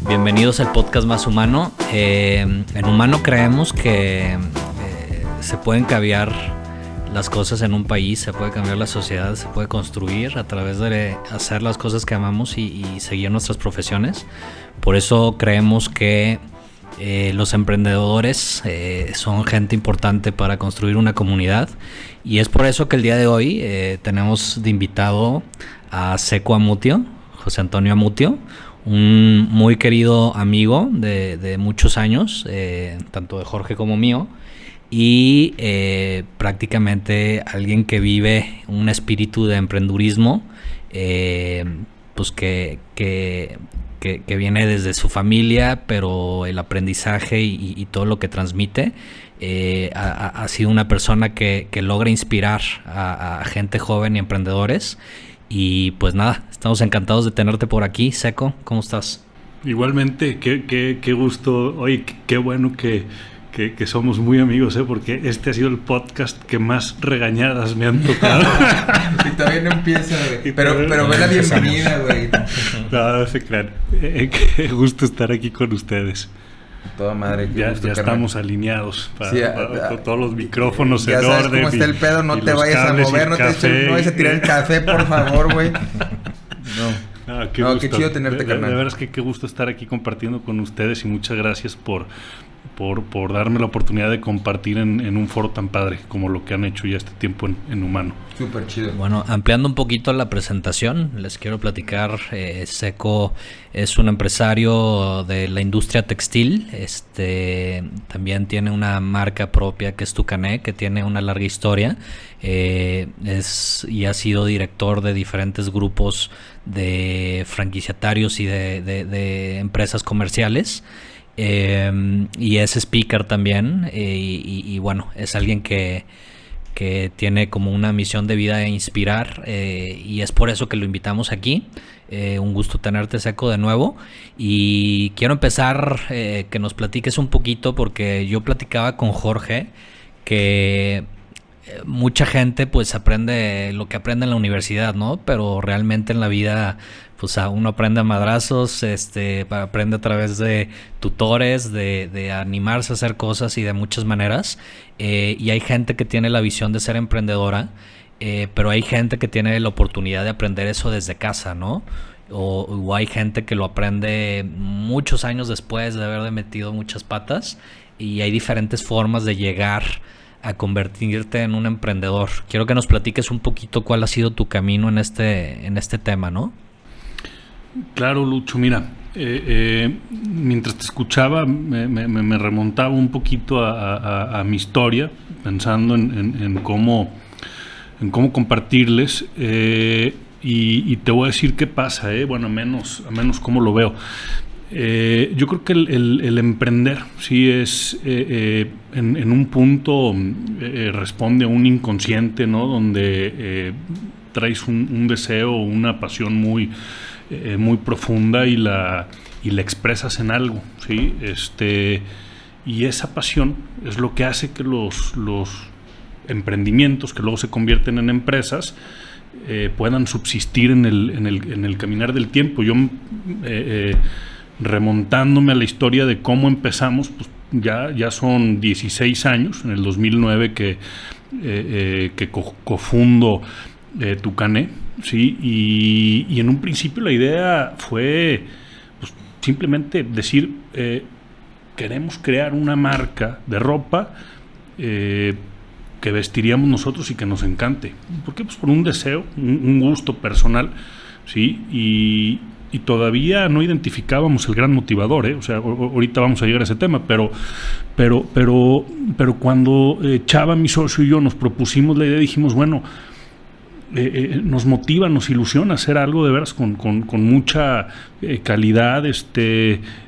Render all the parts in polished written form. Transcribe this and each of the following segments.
Bienvenidos al podcast Más Humano. En Humano creemos que se pueden cambiar las cosas en un país, se puede cambiar la sociedad, se puede construir a través de hacer las cosas que amamos y seguir nuestras profesiones. Por eso creemos que los emprendedores son gente importante para construir una comunidad, y es por eso que el día de hoy tenemos de invitado a Seco Amutio, José Antonio Amutio, un muy querido amigo de muchos años, tanto de Jorge como mío, y prácticamente alguien que vive un espíritu de emprendurismo, pues que viene desde su familia, pero el aprendizaje y todo lo que transmite ha sido una persona que logra inspirar a gente joven y emprendedores. Y pues nada, estamos encantados de tenerte por aquí. Seco, ¿cómo estás? Igualmente, qué gusto. Oye, qué bueno que somos muy amigos, porque este ha sido el podcast que más regañadas me han tocado. Y todavía no empieza, güey. Pero ve la bienvenida, güey. No se crean. Qué gusto estar aquí con ustedes. Toda madre. Ya estamos alineados para todos los micrófonos en orden. Ya sabes cómo está el pedo, no te vayas a mover, no vayas a tirar el café, por favor, güey. No. Qué chido tenerte, carnal. De verdad es que qué gusto estar aquí compartiendo con ustedes, y muchas gracias por darme la oportunidad de compartir en un foro tan padre como lo que han hecho ya este tiempo en Humano. Súper chido. Bueno, ampliando un poquito la presentación, les quiero platicar. Seco es un empresario de la industria textil. También tiene una marca propia que es Tucané, que tiene una larga historia. Y ha sido director de diferentes grupos de franquiciatarios y de empresas comerciales. Y es speaker también, y bueno, es alguien que tiene como una misión de vida de inspirar, y es por eso que lo invitamos aquí. Un gusto tenerte, Seco, de nuevo, y quiero empezar que nos platiques un poquito, porque yo platicaba con Jorge que mucha gente pues aprende lo que aprende en la universidad, ¿no? Pero realmente en la vida pues uno aprende a madrazos, aprende a través de tutores, de animarse a hacer cosas y de muchas maneras. Y hay gente que tiene la visión de ser emprendedora, pero hay gente que tiene la oportunidad de aprender eso desde casa, ¿no? O hay gente que lo aprende muchos años después de haber metido muchas patas, y hay diferentes formas de llegar a convertirte en un emprendedor. Quiero que nos platiques un poquito cuál ha sido tu camino en este tema, ¿no? Claro, Lucho, mira, mientras te escuchaba me remontaba un poquito a mi historia, pensando en cómo compartirles, y te voy a decir qué pasa, bueno, a menos cómo lo veo. Yo creo que el emprender sí es en un punto responde a un inconsciente, ¿no? Donde traes un deseo, una pasión muy profunda, y la expresas en algo, ¿sí? Y esa pasión es lo que hace que los emprendimientos, que luego se convierten en empresas, puedan subsistir en el caminar del tiempo. Yo remontándome a la historia de cómo empezamos, pues ya son 16 años, en el 2009 que cofundo Tucané, ¿sí? Y en un principio la idea fue pues, simplemente decir, queremos crear una marca de ropa que vestiríamos nosotros y que nos encante. ¿Por qué? Pues por un deseo, un gusto personal, ¿sí? Y todavía no identificábamos el gran motivador, O sea, ahorita vamos a llegar a ese tema, pero cuando Chava, mi socio, y yo nos propusimos la idea, dijimos, bueno, nos motiva, nos ilusiona hacer algo de veras con mucha calidad,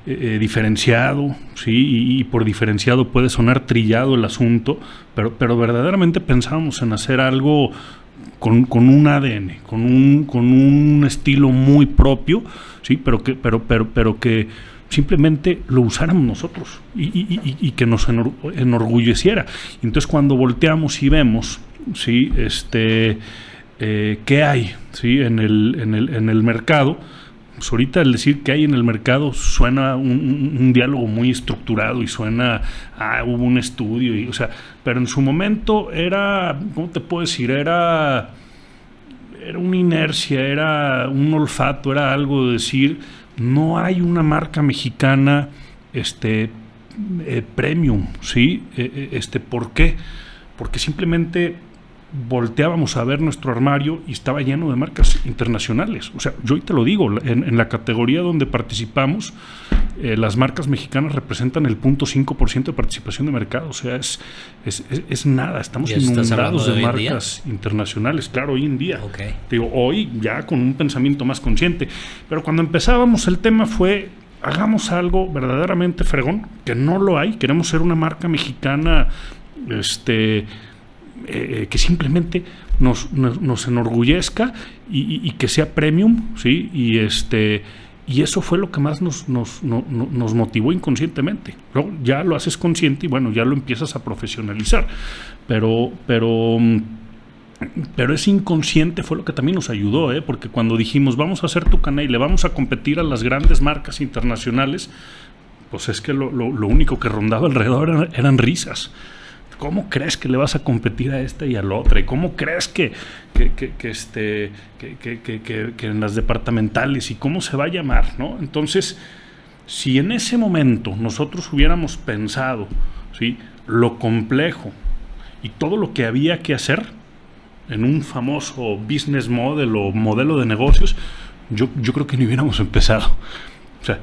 diferenciado, ¿sí? Y por diferenciado puede sonar trillado el asunto, pero verdaderamente pensábamos en hacer algo con un ADN, con un estilo muy propio, sí, pero que simplemente lo usáramos nosotros y que nos enorgulleciera. Entonces, cuando volteamos y vemos, sí, ¿qué hay, ¿sí? en el mercado? Pues ahorita el decir que hay en el mercado suena un diálogo muy estructurado y suena, hubo un estudio, o sea, pero en su momento era, ¿cómo te puedo decir? Era una inercia, era un olfato, era algo de decir, no hay una marca mexicana premium, ¿sí? ¿Por qué? Porque simplemente volteábamos a ver nuestro armario y estaba lleno de marcas internacionales. O sea, yo hoy te lo digo, en la categoría donde participamos, las marcas mexicanas representan el 0.5% de participación de mercado. O sea, es nada. Estamos inundados de marcas internacionales, claro, hoy en día. Okay. Digo, hoy ya con un pensamiento más consciente. Pero cuando empezábamos el tema fue, hagamos algo verdaderamente fregón, que no lo hay. Queremos ser una marca mexicana, que simplemente nos enorgullezca y que sea premium, ¿sí? Y eso fue lo que más nos motivó inconscientemente. Luego ya lo haces consciente y bueno, ya lo empiezas a profesionalizar. Pero ese inconsciente fue lo que también nos ayudó, porque cuando dijimos vamos a hacer Tucaná y le vamos a competir a las grandes marcas internacionales, pues es que lo único que rondaba alrededor eran risas. ¿Cómo crees que le vas a competir a esta y a la otra? ¿Y cómo crees que en las departamentales y cómo se va a llamar, ¿no? Entonces, si en ese momento nosotros hubiéramos pensado, ¿sí?, lo complejo y todo lo que había que hacer en un famoso business model o modelo de negocios, yo creo que ni hubiéramos empezado. O sea,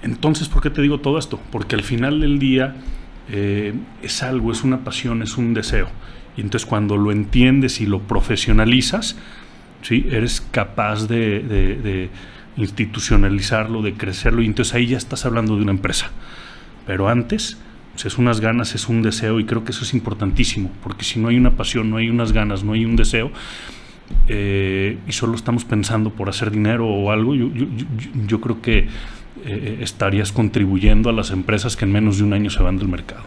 entonces, ¿por qué te digo todo esto? Porque al final del día es algo, es una pasión, es un deseo. Y entonces cuando lo entiendes y lo profesionalizas, ¿sí?, eres capaz de institucionalizarlo, de crecerlo, y entonces ahí ya estás hablando de una empresa. Pero antes, pues es unas ganas, es un deseo, y creo que eso es importantísimo, porque si no hay una pasión, no hay unas ganas, no hay un deseo, y solo estamos pensando por hacer dinero o algo, yo creo que estarías contribuyendo a las empresas que en menos de un año se van del mercado.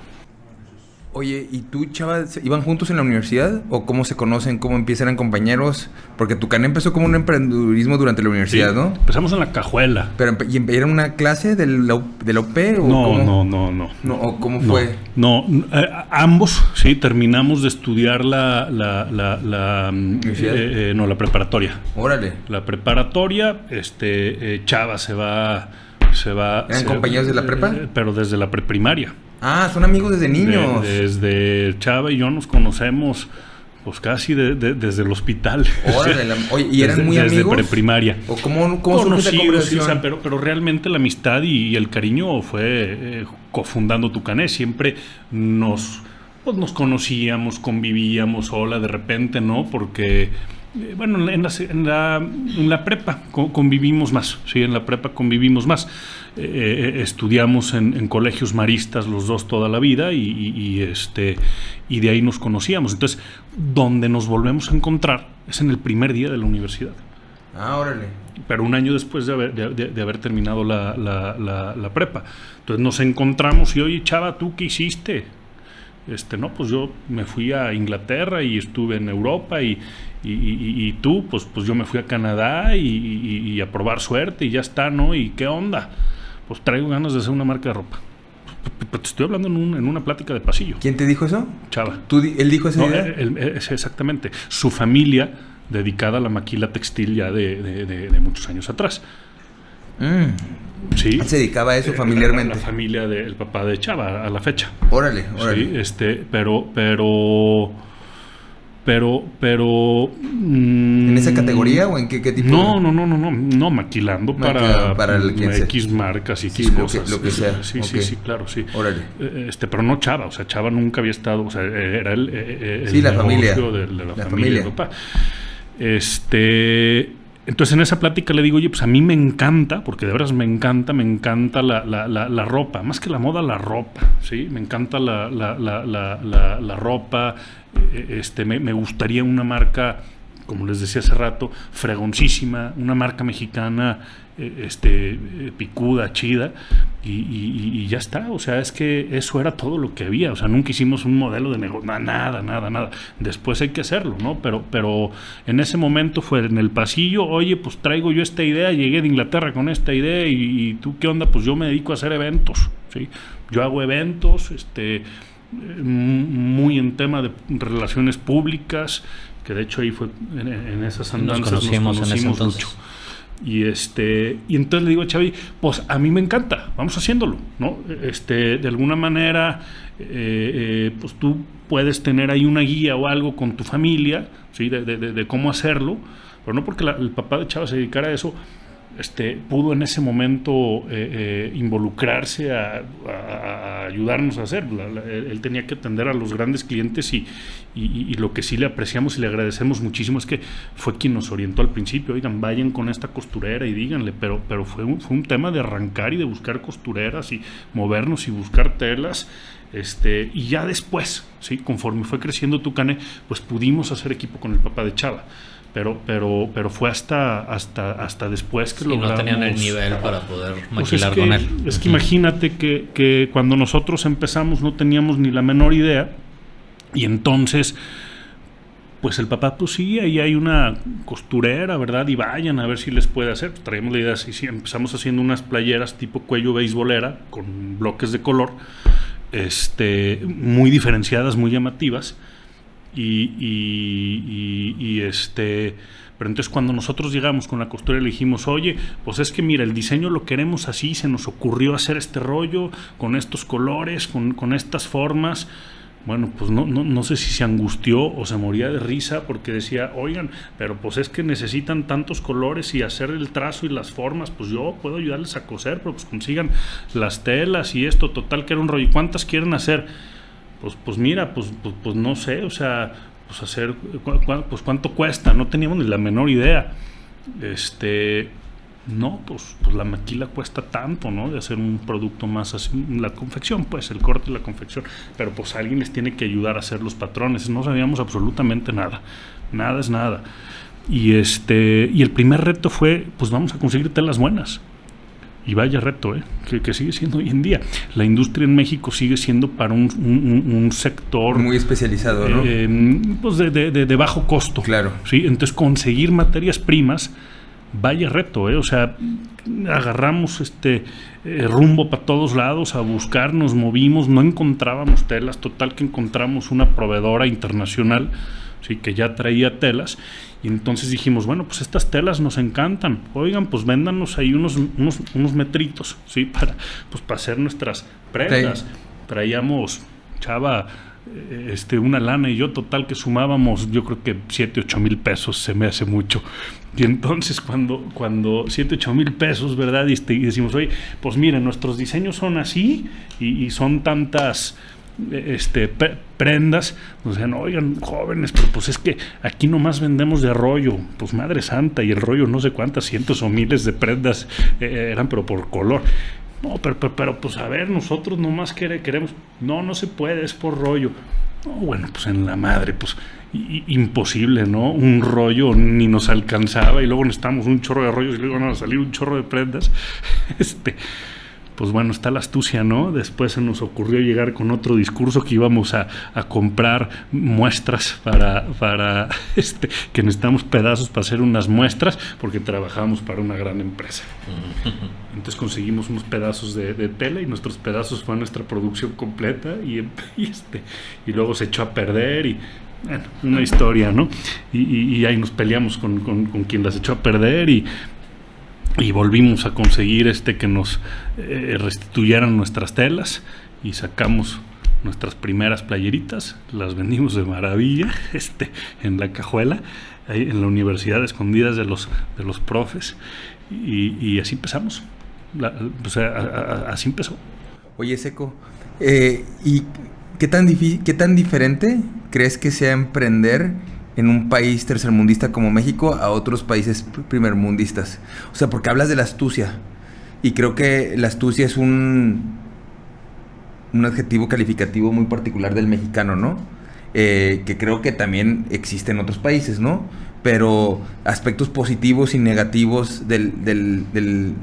Oye, ¿y tú, Chava, iban juntos en la universidad? ¿O cómo se conocen? ¿Cómo empiezan? ¿Eran compañeros? Porque Tucaná empezó como un emprendedurismo durante la universidad, sí, ¿no? Empezamos en la cajuela. ¿Pero era una clase de la UP? ¿O no. ¿O cómo fue? No, ambos, sí, terminamos de estudiar la preparatoria. Órale. La preparatoria, Chava se va... ¿Eran compañeros de la prepa? Pero desde la preprimaria. Ah, son amigos desde niños. Desde Chava y yo nos conocemos pues casi desde el hospital. Oye, ¿y eran muy amigos? Desde preprimaria. ¿O cómo conocidos, sí, o sea, pero realmente la amistad y el cariño fue cofundando Tucané. Siempre nos conocíamos, convivíamos, de repente, ¿no? Porque... bueno, en la prepa convivimos más, sí, en la prepa convivimos más. Estudiamos en colegios maristas los dos toda la vida y de ahí nos conocíamos. Entonces, donde nos volvemos a encontrar es en el primer día de la universidad. Ah, órale. Pero un año después de haber terminado la prepa. Entonces nos encontramos y, oye, Chava, ¿tú qué hiciste? No, pues yo me fui a Inglaterra y estuve en Europa y tú, pues yo me fui a Canadá y a probar suerte y ya está, ¿no? ¿Y qué onda? Pues traigo ganas de hacer una marca de ropa. Pero te estoy hablando en una plática de pasillo. ¿Quién te dijo eso? Chava. ¿Él dijo esa idea? Exactamente. Su familia, dedicada a la maquila textil ya de muchos años atrás. Sí. ¿Se dedicaba a eso familiarmente? La familia del papá de Chava, a la fecha. Órale. Sí, pero ¿en esa categoría o en qué tipo? No, maquilando para X marcas y X cosas. Lo que sea. Sí, okay. sí, claro, sí. Órale. Pero no Chava, o sea, Chava nunca había estado, o sea, era el sí, la familia de la familia del papá. Entonces en esa plática le digo, oye, pues a mí me encanta, porque de veras me encanta la ropa, más que la moda, la ropa, ¿sí? Me encanta la ropa, me gustaría una marca, como les decía hace rato, fregoncísima, una marca mexicana, picuda, chida, y ya está. O sea, es que eso era todo lo que había. O sea, nunca hicimos un modelo de negocio, nada. Después hay que hacerlo, ¿no? Pero en ese momento fue en el pasillo, oye, pues traigo yo esta idea, llegué de Inglaterra con esta idea, y tú qué onda, pues yo me dedico a hacer eventos, ¿sí? Yo hago eventos, muy en tema de relaciones públicas, que de hecho ahí fue en esas andanzas nos conocimos en ese entonces. mucho. Y entonces le digo a Xavi, pues a mí me encanta, vamos haciéndolo, ¿no? De alguna manera, pues tú puedes tener ahí una guía o algo con tu familia, ¿sí? De cómo hacerlo, pero no porque el papá de Chava se dedicara a eso, pudo en ese momento involucrarse a ayudarnos a hacerlo. Él tenía que atender a los grandes clientes, y lo que sí le apreciamos y le agradecemos muchísimo es que fue quien nos orientó al principio. Oigan, vayan con esta costurera y díganle, pero fue un tema de arrancar y de buscar costureras y movernos y buscar telas. Y ya después, ¿sí? Conforme fue creciendo Tucane, pues pudimos hacer equipo con el papá de Chava. Pero fue hasta después que logramos. No tenían el nivel para poder maquilar con él. Es que imagínate que cuando nosotros empezamos no teníamos ni la menor idea, y entonces, pues el papá, pues sí, ahí hay una costurera, ¿verdad? Y vayan a ver si les puede hacer. Pues traíamos la idea, sí, empezamos haciendo unas playeras tipo cuello beisbolera con bloques de color, muy diferenciadas, muy llamativas. Pero entonces cuando nosotros llegamos con la costura le dijimos, oye, pues es que mira, el diseño lo queremos así, se nos ocurrió hacer este rollo con estos colores, con estas formas. Bueno, pues no sé si se angustió o se moría de risa porque decía, oigan, pero pues es que necesitan tantos colores y hacer el trazo y las formas, pues yo puedo ayudarles a coser, pero pues consigan las telas y esto, total que era un rollo. ¿Y cuántas quieren hacer? Pues mira, pues no sé, o sea, pues hacer, pues cuánto cuesta, no teníamos ni la menor idea. No, pues la maquila cuesta tanto, ¿no? De hacer un producto más así, la confección, pues el corte y la confección, pero pues alguien les tiene que ayudar a hacer los patrones. No sabíamos absolutamente nada es nada. Y el primer reto fue, pues vamos a conseguir telas buenas. Y vaya reto, que sigue siendo hoy en día. La industria en México sigue siendo para un sector muy especializado, ¿no? Pues de bajo costo. Claro. ¿Sí? Entonces conseguir materias primas, vaya reto, o sea, agarramos rumbo para todos lados a buscar, nos movimos, no encontrábamos telas, total que encontramos una proveedora internacional, sí, que ya traía telas. Y entonces dijimos, bueno, pues estas telas nos encantan. Oigan, pues véndanos ahí unos metritos, ¿sí? Para hacer nuestras prendas. Sí. Traíamos, Chava, una lana y yo, total que sumábamos, yo creo que 7-8 mil pesos, se me hace mucho. Y entonces cuando 7-8 mil pesos, ¿verdad? Y decimos, oye, pues miren, nuestros diseños son así y son tantas prendas, nos decían, oigan, jóvenes, pero pues es que aquí nomás vendemos de rollo, pues madre santa, y el rollo no sé cuántas cientos o miles de prendas eran, pero por color. No, pero pues a ver, nosotros nomás queremos, no se puede, es por rollo. No, bueno, pues en la madre, pues imposible, ¿no? Un rollo ni nos alcanzaba, y luego necesitamos un chorro de rollos y luego van a salir un chorro de prendas. Pues bueno, está la astucia, ¿no? Después se nos ocurrió llegar con otro discurso que íbamos a comprar muestras para que necesitamos pedazos para hacer unas muestras porque trabajábamos para una gran empresa. Entonces conseguimos unos pedazos de tela y nuestros pedazos fue nuestra producción completa y luego se echó a perder y bueno, una historia, ¿no? Y ahí nos peleamos con quien las echó a perder y volvimos a conseguir que nos restituyeran nuestras telas y sacamos nuestras primeras playeritas, las vendimos de maravilla en la cajuela, ahí en la universidad, escondidas de los profes, y así empezamos. Así empezó. Oye, Seco, ¿y qué tan diferente crees que sea emprender en un país tercermundista como México a otros países primermundistas? O sea, porque hablas de la astucia, y creo que la astucia es un adjetivo calificativo muy particular del mexicano, ¿no? Que creo que también existe en otros países, ¿no? Pero aspectos positivos y negativos del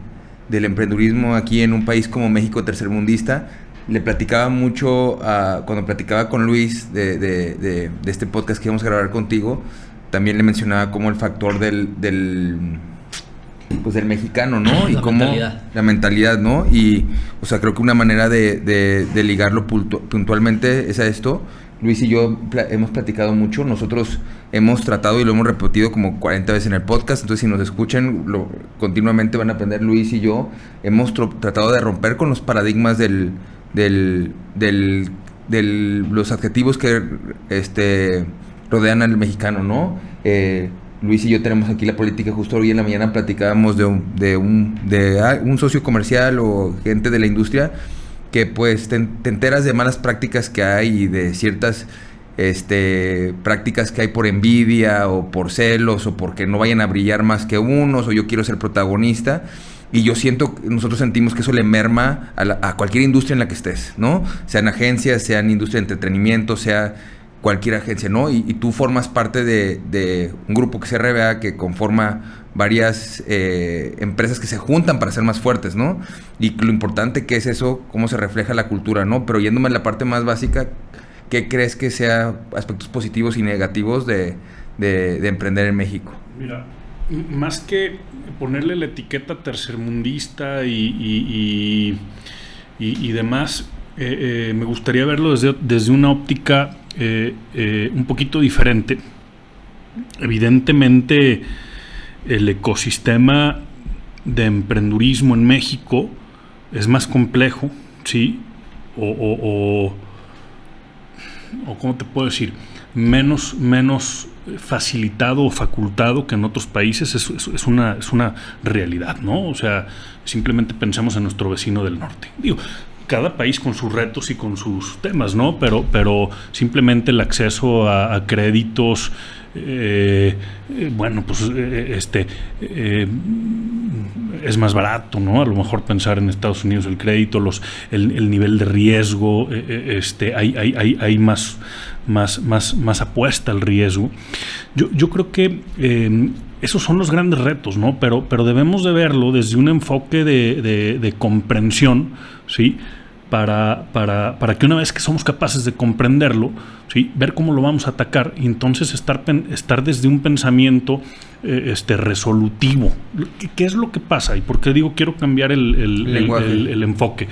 del emprendedurismo aquí en un país como México tercermundista. Le platicaba mucho cuando platicaba con Luis de este podcast que íbamos a grabar contigo. También le mencionaba como el factor del mexicano, ¿no? Y cómo la mentalidad, ¿no? Y, o sea, creo que una manera de ligarlo puntualmente es a esto. Luis y yo hemos platicado mucho. Nosotros hemos tratado y lo hemos repetido como 40 veces en el podcast. Entonces, si nos escuchan, continuamente van a aprender. Luis y yo hemos tratado de romper con los paradigmas los adjetivos que rodean al mexicano, ¿no? Luis y yo tenemos aquí la política. Justo hoy en la mañana platicábamos de un socio comercial o gente de la industria que pues te enteras de malas prácticas que hay y de ciertas prácticas que hay por envidia o por celos o porque no vayan a brillar más que unos o yo quiero ser protagonista. Y nosotros sentimos que eso le merma a cualquier industria en la que estés, ¿no? Sean agencias, sean industria de entretenimiento, sea cualquier agencia, ¿no? Y tú formas parte de un grupo que es RBA, que conforma varias empresas que se juntan para ser más fuertes, ¿no? Y lo importante que es eso, cómo se refleja la cultura, ¿no? Pero yéndome a la parte más básica, ¿qué crees que sea aspectos positivos y negativos de emprender en México? Mira, más que ponerle la etiqueta tercermundista y demás, me gustaría verlo desde una óptica un poquito diferente. Evidentemente, el ecosistema de emprendurismo en México es más complejo, ¿sí? O ¿cómo te puedo decir? Menos facilitado o facultado que en otros países. Es una realidad, ¿no? O sea, simplemente pensemos en nuestro vecino del norte. Digo, cada país con sus retos y con sus temas, ¿no? Pero simplemente el acceso a créditos, bueno, pues es más barato, ¿no? A lo mejor pensar en Estados Unidos el crédito, el nivel de riesgo, hay más apuesta al riesgo. Yo creo que esos son los grandes retos, ¿no? Pero debemos de verlo desde un enfoque de comprensión, ¿sí? Para que una vez que somos capaces de comprenderlo, ¿sí? Ver cómo lo vamos a atacar y entonces estar desde un pensamiento resolutivo. ¿Qué es lo que pasa? ¿Y por qué digo quiero cambiar el enfoque?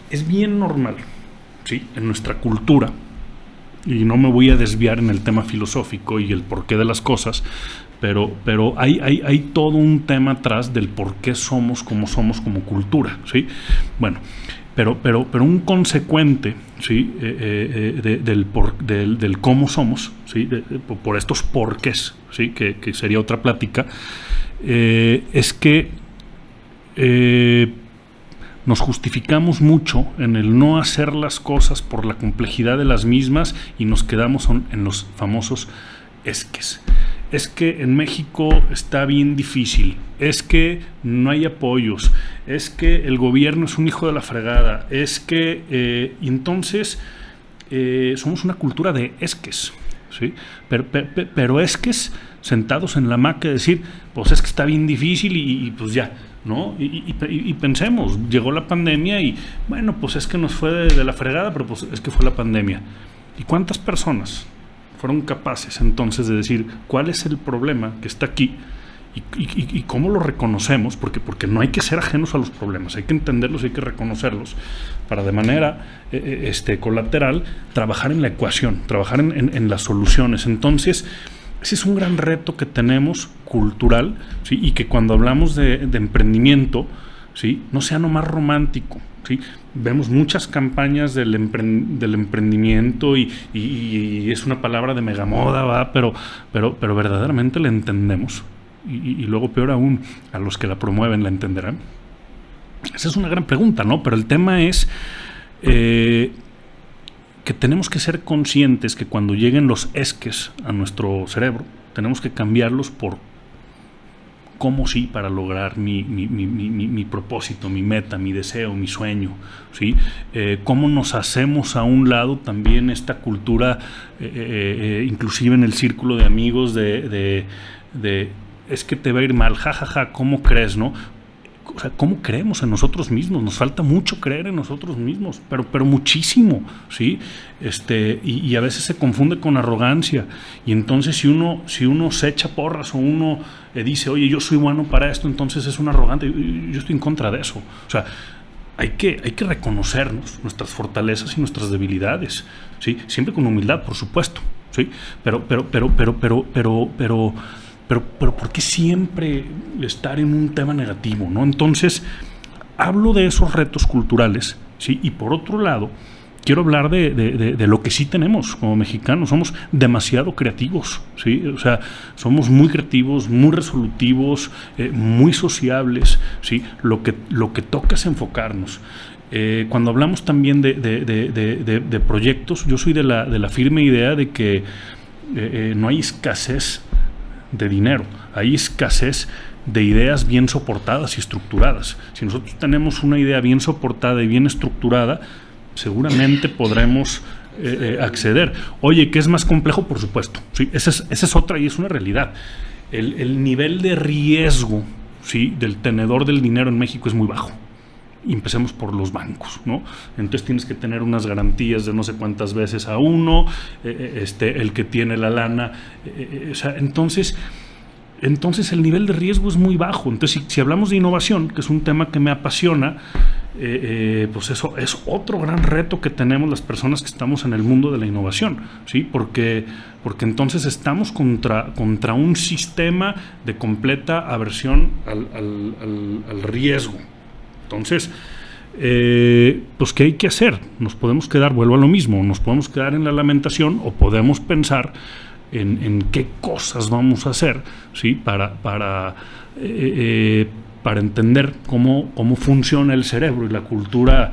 Es bien normal, ¿sí? En nuestra cultura, y no me voy a desviar en el tema filosófico y el porqué de las cosas, pero hay todo un tema atrás del por qué somos como cultura, ¿sí? Bueno, pero un consecuente, ¿sí? del cómo somos, ¿sí? Por estos porqués, ¿sí? Que sería otra plática, es que nos justificamos mucho en el no hacer las cosas por la complejidad de las mismas y nos quedamos en los famosos esques. Es que en México está bien difícil, es que no hay apoyos, es que el gobierno es un hijo de la fregada, es que... y entonces somos una cultura de esques, ¿sí? Pero esques sentados en la hamaca de decir, pues es que está bien difícil y pues ya, ¿no? Y pensemos, llegó la pandemia y bueno, pues es que nos fue de la fregada, pero pues es que fue la pandemia. ¿Y cuántas personas fueron capaces entonces de decir cuál es el problema que está aquí y cómo lo reconocemos? Porque no hay que ser ajenos a los problemas, hay que entenderlos, hay que reconocerlos para de manera colateral trabajar en la ecuación, trabajar en las soluciones. Entonces ese es un gran reto que tenemos cultural, ¿sí? Y que cuando hablamos de emprendimiento, ¿sí? No sea nomás romántico, ¿sí? Vemos muchas campañas del emprendimiento y es una palabra de megamoda, ¿va? Pero verdaderamente la entendemos y luego peor aún, a los que la promueven la entenderán. Esa es una gran pregunta, ¿no? Pero el tema es que tenemos que ser conscientes que cuando lleguen los esques a nuestro cerebro, tenemos que cambiarlos por cómo sí para lograr mi propósito, mi meta, mi deseo, mi sueño, ¿sí? Cómo nos hacemos a un lado también esta cultura, inclusive en el círculo de amigos de es que te va a ir mal, jajaja, ¿cómo crees, no? O sea, ¿cómo creemos en nosotros mismos? Nos falta mucho creer en nosotros mismos, pero muchísimo, ¿sí? Y a veces se confunde con arrogancia. Y entonces si uno se echa porras o uno dice, oye, yo soy bueno para esto, entonces es un arrogante. Yo estoy en contra de eso. O sea, hay que reconocernos nuestras fortalezas y nuestras debilidades, ¿sí? Siempre con humildad, por supuesto, ¿sí? Pero ¿por qué siempre estar en un tema negativo, ¿no? Entonces, hablo de esos retos culturales, ¿sí? Y por otro lado, quiero hablar de lo que sí tenemos como mexicanos. Somos demasiado creativos, ¿sí? O sea, somos muy creativos, muy resolutivos, muy sociables, ¿sí? Lo que toca es enfocarnos. Cuando hablamos también de proyectos, yo soy de la firme idea de que no hay escasez de dinero, hay escasez de ideas bien soportadas y estructuradas. Si nosotros tenemos una idea bien soportada y bien estructurada, seguramente podremos acceder. Oye, ¿qué es más complejo? Por supuesto, ¿sí? Esa es otra y es una realidad. El nivel de riesgo, ¿sí?, del tenedor del dinero en México es muy bajo. Y empecemos por los bancos, ¿no? Entonces tienes que tener unas garantías de no sé cuántas veces a uno, el que tiene la lana, o sea, entonces el nivel de riesgo es muy bajo. Entonces, si hablamos de innovación, que es un tema que me apasiona, pues eso es otro gran reto que tenemos las personas que estamos en el mundo de la innovación, ¿sí? Porque entonces estamos contra un sistema de completa aversión al riesgo. Entonces, pues ¿qué hay que hacer? Nos podemos quedar, vuelvo a lo mismo, nos podemos quedar en la lamentación o podemos pensar en qué cosas vamos a hacer, ¿sí?, para entender cómo funciona el cerebro y la cultura.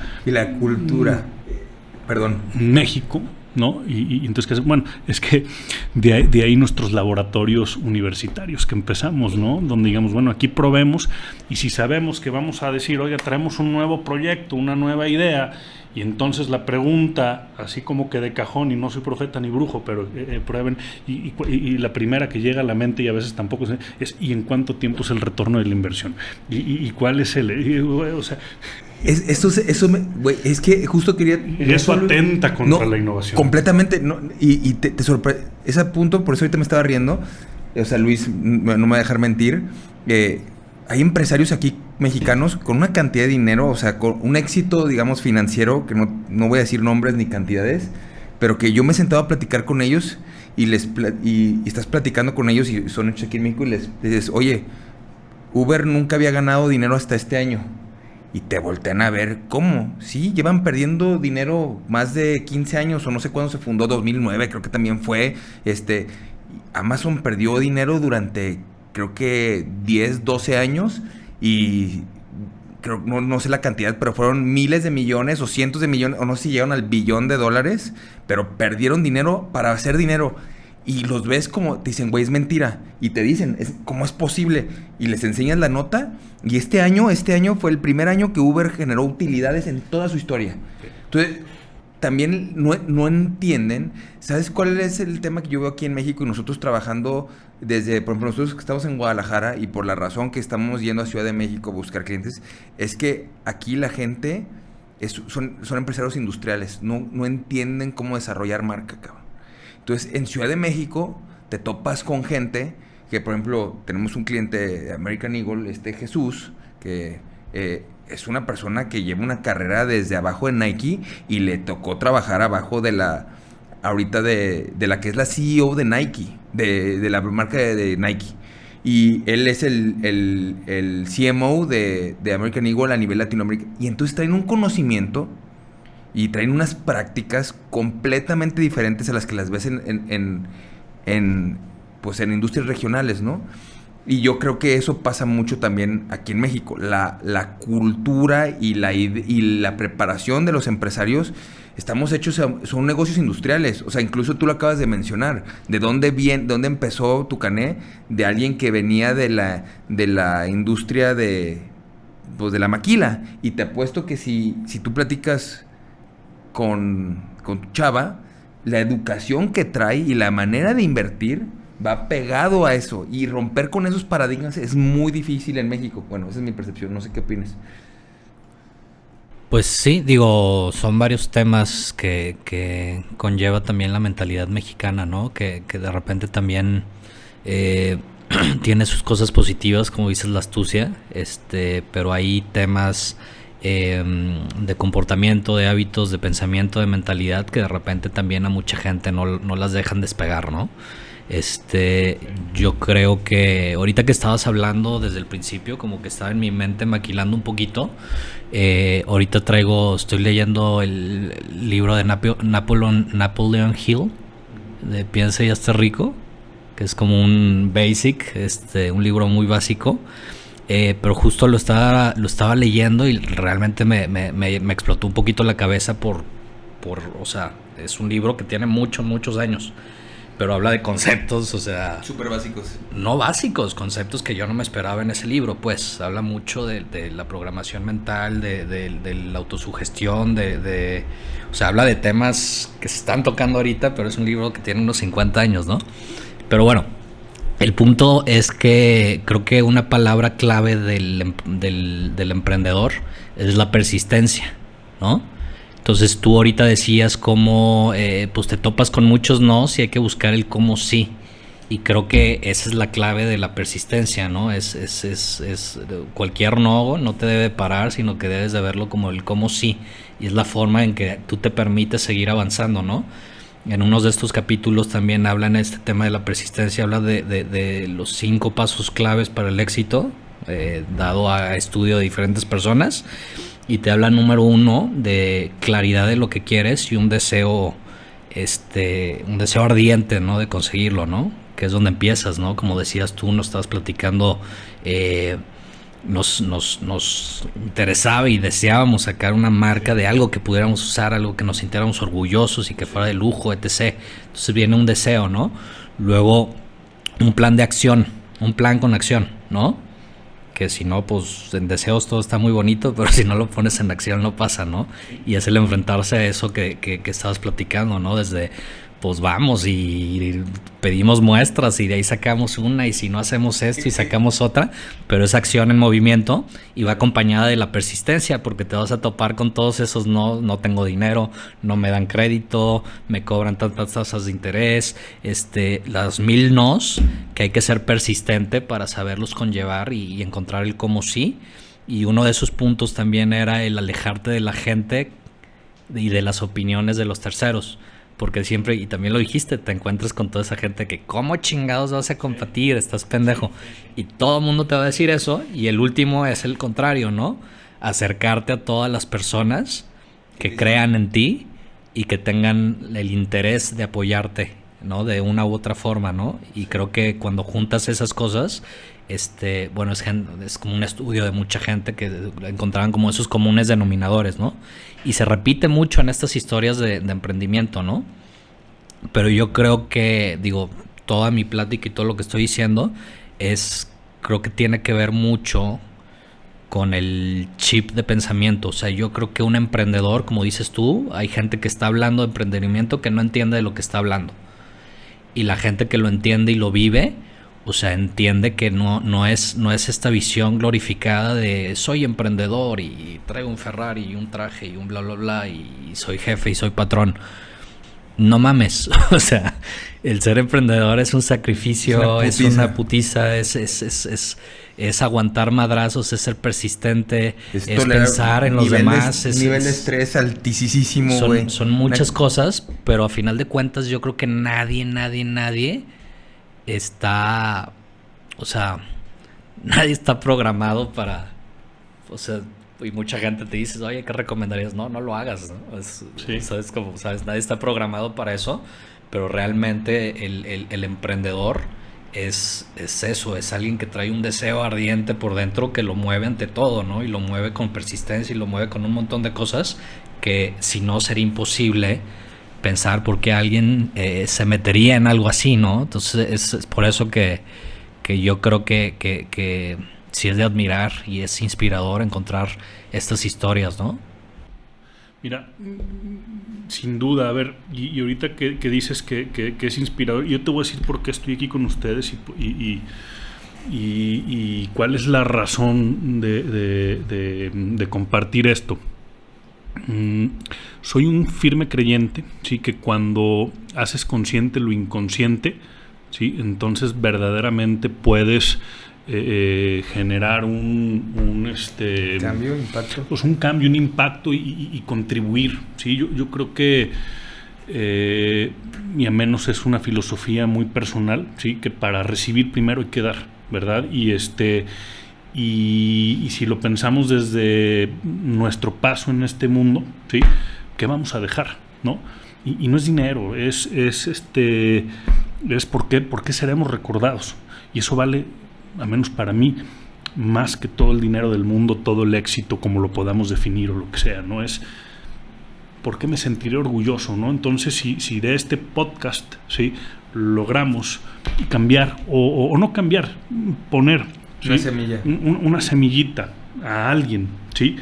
Perdón. México, ¿no? Y entonces, bueno, es que de ahí nuestros laboratorios universitarios que empezamos, ¿no? Donde digamos, bueno, aquí probemos, y si sabemos que vamos a decir, oiga, traemos un nuevo proyecto, una nueva idea, y entonces la pregunta, así como que de cajón, y no soy profeta ni brujo, pero prueben, y la primera que llega a la mente, y a veces tampoco es ¿y en cuánto tiempo es el retorno de la inversión? ¿Y cuál es o sea... Es que justo quería... Eso atenta contra la innovación. Completamente. No, y te sorprende. Ese punto, por eso ahorita me estaba riendo. O sea, Luis, no me va a dejar mentir. Hay empresarios aquí mexicanos con una cantidad de dinero, o sea, con un éxito, digamos, financiero, que no voy a decir nombres ni cantidades, pero que yo me he sentado a platicar con ellos y estás platicando con ellos y son hechos aquí en México y les dices, oye, Uber nunca había ganado dinero hasta este año. Y te voltean a ver, ¿cómo? Sí, llevan perdiendo dinero más de 15 años, o no sé cuándo se fundó, 2009 creo que también fue. Amazon perdió dinero durante, creo que 10, 12 años, y creo, no sé la cantidad, pero fueron miles de millones o cientos de millones, o no sé si llegaron al billón de dólares, pero perdieron dinero para hacer dinero. Y los ves como, te dicen, güey, es mentira. Y te dicen, ¿cómo es posible? Y les enseñas la nota. Y este año fue el primer año que Uber generó utilidades en toda su historia. Entonces, también no entienden. ¿Sabes cuál es el tema que yo veo aquí en México? Y nosotros trabajando desde, por ejemplo, nosotros que estamos en Guadalajara, y por la razón que estamos yendo a Ciudad de México a buscar clientes, es que aquí la gente son empresarios industriales. No entienden cómo desarrollar marca, cabrón. Entonces, en Ciudad de México te topas con gente que, por ejemplo, tenemos un cliente de American Eagle, Jesús, que es una persona que lleva una carrera desde abajo de Nike y le tocó trabajar abajo de la que es la CEO de Nike, de la marca de Nike. Y él es el CMO de American Eagle a nivel Latinoamérica. Y entonces traen un conocimiento y traen unas prácticas completamente diferentes a las que las ves en industrias regionales, ¿no? Y yo creo que eso pasa mucho también aquí en México. La cultura y la preparación de los empresarios, estamos hechos, son negocios industriales. O sea, incluso tú lo acabas de mencionar. ¿De dónde empezó Tucané? De alguien que venía de la industria de la maquila. Y te apuesto que si tú platicas con tu chava, la educación que trae y la manera de invertir va pegado a eso. Y romper con esos paradigmas es muy difícil en México. Bueno, esa es mi percepción, no sé qué opinas. Pues sí, digo, son varios temas que conlleva también la mentalidad mexicana, ¿no? Que de repente también tiene sus cosas positivas, como dices, la astucia, pero hay temas de comportamiento, de hábitos, de pensamiento, de mentalidad que de repente también a mucha gente no las dejan despegar, ¿no? Yo creo que ahorita que estabas hablando desde el principio, como que estaba en mi mente maquilando un poquito. Ahorita estoy leyendo el libro de Napoleon Hill, de Piensa y Hazte Rico, que es como un basic, un libro muy básico. Pero justo lo estaba leyendo y realmente me explotó un poquito la cabeza o sea, es un libro que tiene muchos años, pero habla de conceptos, o sea... Súper básicos. No básicos, conceptos que yo no me esperaba en ese libro, pues. Habla mucho de la programación mental, de la autosugestión, o sea, habla de temas que se están tocando ahorita, pero es un libro que tiene unos 50 años, ¿no? Pero bueno, el punto es que creo que una palabra clave del emprendedor es la persistencia, ¿no? Entonces tú ahorita decías cómo pues te topas con muchos nos y hay que buscar el cómo sí. Y creo que esa es la clave de la persistencia, ¿no? Cualquier no te debe parar, sino que debes de verlo como el cómo sí. Y es la forma en que tú te permites seguir avanzando, ¿no? En unos de estos capítulos también hablan este tema de la persistencia, habla de los 5 pasos claves para el éxito, dado a estudio de diferentes personas. Y te habla, número 1, de claridad de lo que quieres y un deseo ardiente, ¿no? De conseguirlo, ¿no? Que es donde empiezas, ¿no? Como decías tú, nos estabas platicando, nos interesaba y deseábamos sacar una marca de algo que pudiéramos usar, algo que nos sintiéramos orgullosos y que fuera de lujo, etc. Entonces viene un deseo, ¿no? Luego un plan de acción, un plan con acción, ¿no? Que si no, pues en deseos todo está muy bonito, pero si no lo pones en acción no pasa, ¿no? Y es el enfrentarse a eso que estabas platicando, ¿no? Desde, pues vamos y pedimos muestras y de ahí sacamos una y si no hacemos esto y sacamos otra, pero esa acción en movimiento y va acompañada de la persistencia, porque te vas a topar con todos esos no tengo dinero, no me dan crédito, me cobran tantas tasas de interés, las 1000 nos que hay que ser persistente para saberlos conllevar y encontrar el cómo sí. Y uno de esos puntos también era el alejarte de la gente y de las opiniones de los terceros. Porque siempre, y también lo dijiste, te encuentras con toda esa gente que ¿cómo chingados vas a competir? Estás pendejo. Y todo el mundo te va a decir eso. Y el último es el contrario, ¿no? Acercarte a todas las personas que crean en ti y que tengan el interés de apoyarte, ¿no? De una u otra forma, ¿no? Y creo que cuando juntas esas cosas, bueno, es como un estudio de mucha gente que encontraban como esos comunes denominadores, ¿no? Y se repite mucho en estas historias de emprendimiento, ¿no? Pero yo creo que, toda mi plática y todo lo que estoy diciendo creo que tiene que ver mucho con el chip de pensamiento. O sea, yo creo que un emprendedor, como dices tú, hay gente que está hablando de emprendimiento que no entiende de lo que está hablando. Y la gente que lo entiende y lo vive, o sea, entiende que no es esta visión glorificada de soy emprendedor y traigo un Ferrari y un traje y un bla, bla, bla y soy jefe y soy patrón. No mames, o sea, el ser emprendedor es un sacrificio, es una putiza, es aguantar madrazos, es ser persistente, es pensar en los demás. Nivel de estrés altísimo, güey. Son muchas cosas, pero a final de cuentas yo creo que nadie está, o sea, nadie está programado para, o sea, y mucha gente te dice, oye, ¿qué recomendarías? No lo hagas, ¿no? Sí. ¿Sabes? Como, ¿sabes? Nadie está programado para eso, pero realmente el emprendedor es eso, es alguien que trae un deseo ardiente por dentro que lo mueve ante todo, ¿no? Y lo mueve con persistencia y lo mueve con un montón de cosas que si no sería imposible pensar por qué alguien se metería en algo así, ¿no? Entonces es por eso que yo creo que sí es de admirar y es inspirador encontrar estas historias, ¿no? Mira, sin duda, a ver, y ahorita que dices que es inspirador, yo te voy a decir por qué estoy aquí con ustedes y cuál es la razón de compartir esto. Soy un firme creyente, ¿sí? Que cuando haces consciente lo inconsciente, ¿sí? Entonces verdaderamente puedes generar un cambio, impacto. Pues un cambio, un impacto y contribuir, ¿sí? Yo creo que y a menos es una filosofía muy personal, ¿sí? Que para recibir primero hay que dar, ¿verdad? Y si lo pensamos desde nuestro paso en este mundo, ¿sí? ¿Qué vamos a dejar, no? Y no es dinero, es por qué seremos recordados. Y eso vale, al menos para mí, más que todo el dinero del mundo, todo el éxito, como lo podamos definir o lo que sea, ¿no? Es por qué me sentiré orgulloso, ¿no? Entonces, si de este podcast, ¿sí? Logramos cambiar, o no cambiar, poner, ¿sí? Una semilla. Una semillita a alguien, ¿sí?